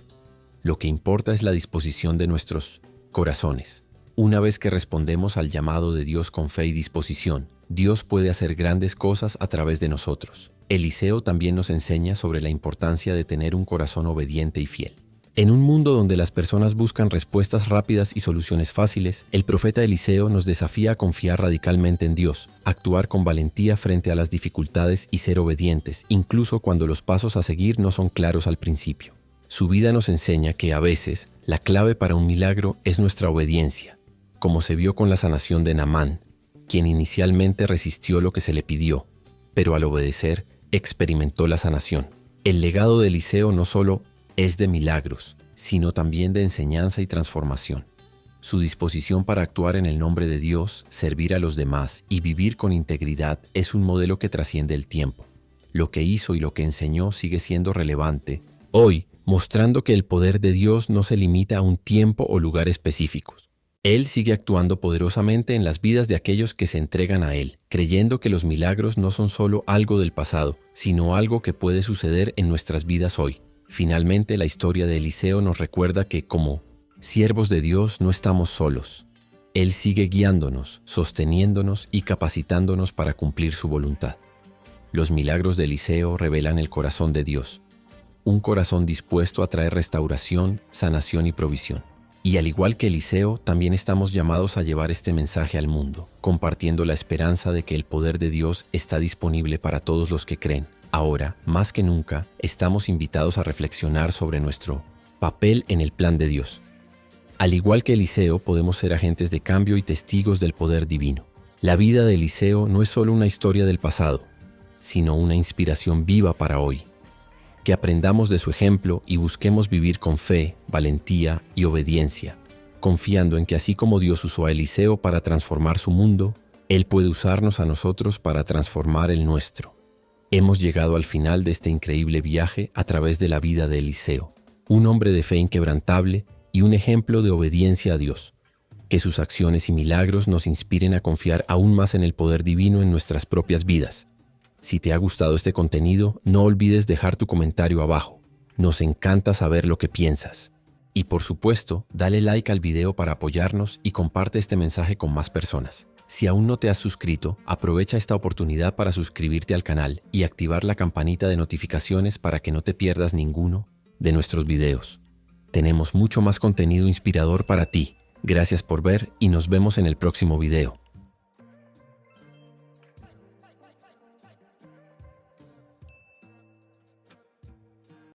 Lo que importa es la disposición de nuestros corazones. Una vez que respondemos al llamado de Dios con fe y disposición, Dios puede hacer grandes cosas a través de nosotros. Eliseo también nos enseña sobre la importancia de tener un corazón obediente y fiel. En un mundo donde las personas buscan respuestas rápidas y soluciones fáciles, el profeta Eliseo nos desafía a confiar radicalmente en Dios, actuar con valentía frente a las dificultades y ser obedientes, incluso cuando los pasos a seguir no son claros al principio. Su vida nos enseña que a veces la clave para un milagro es nuestra obediencia, como se vio con la sanación de Naamán, quien inicialmente resistió lo que se le pidió, pero al obedecer experimentó la sanación. El legado de Eliseo no solo es de milagros, sino también de enseñanza y transformación. Su disposición para actuar en el nombre de Dios, servir a los demás y vivir con integridad es un modelo que trasciende el tiempo. Lo que hizo y lo que enseñó sigue siendo relevante hoy, mostrando que el poder de Dios no se limita a un tiempo o lugar específicos. Él sigue actuando poderosamente en las vidas de aquellos que se entregan a Él, creyendo que los milagros no son solo algo del pasado, sino algo que puede suceder en nuestras vidas hoy. Finalmente, la historia de Eliseo nos recuerda que, como siervos de Dios, no estamos solos. Él sigue guiándonos, sosteniéndonos y capacitándonos para cumplir su voluntad. Los milagros de Eliseo revelan el corazón de Dios, un corazón dispuesto a traer restauración, sanación y provisión. Y al igual que Eliseo, también estamos llamados a llevar este mensaje al mundo, compartiendo la esperanza de que el poder de Dios está disponible para todos los que creen. Ahora, más que nunca, estamos invitados a reflexionar sobre nuestro papel en el plan de Dios. Al igual que Eliseo, podemos ser agentes de cambio y testigos del poder divino. La vida de Eliseo no es solo una historia del pasado, sino una inspiración viva para hoy. Que aprendamos de su ejemplo y busquemos vivir con fe, valentía y obediencia, confiando en que así como Dios usó a Eliseo para transformar su mundo, Él puede usarnos a nosotros para transformar el nuestro. Hemos llegado al final de este increíble viaje a través de la vida de Eliseo, un hombre de fe inquebrantable y un ejemplo de obediencia a Dios. Que sus acciones y milagros nos inspiren a confiar aún más en el poder divino en nuestras propias vidas. Si te ha gustado este contenido, no olvides dejar tu comentario abajo. Nos encanta saber lo que piensas. Y por supuesto, dale like al video para apoyarnos y comparte este mensaje con más personas. Si aún no te has suscrito, aprovecha esta oportunidad para suscribirte al canal y activar la campanita de notificaciones para que no te pierdas ninguno de nuestros videos. Tenemos mucho más contenido inspirador para ti. Gracias por ver y nos vemos en el próximo video.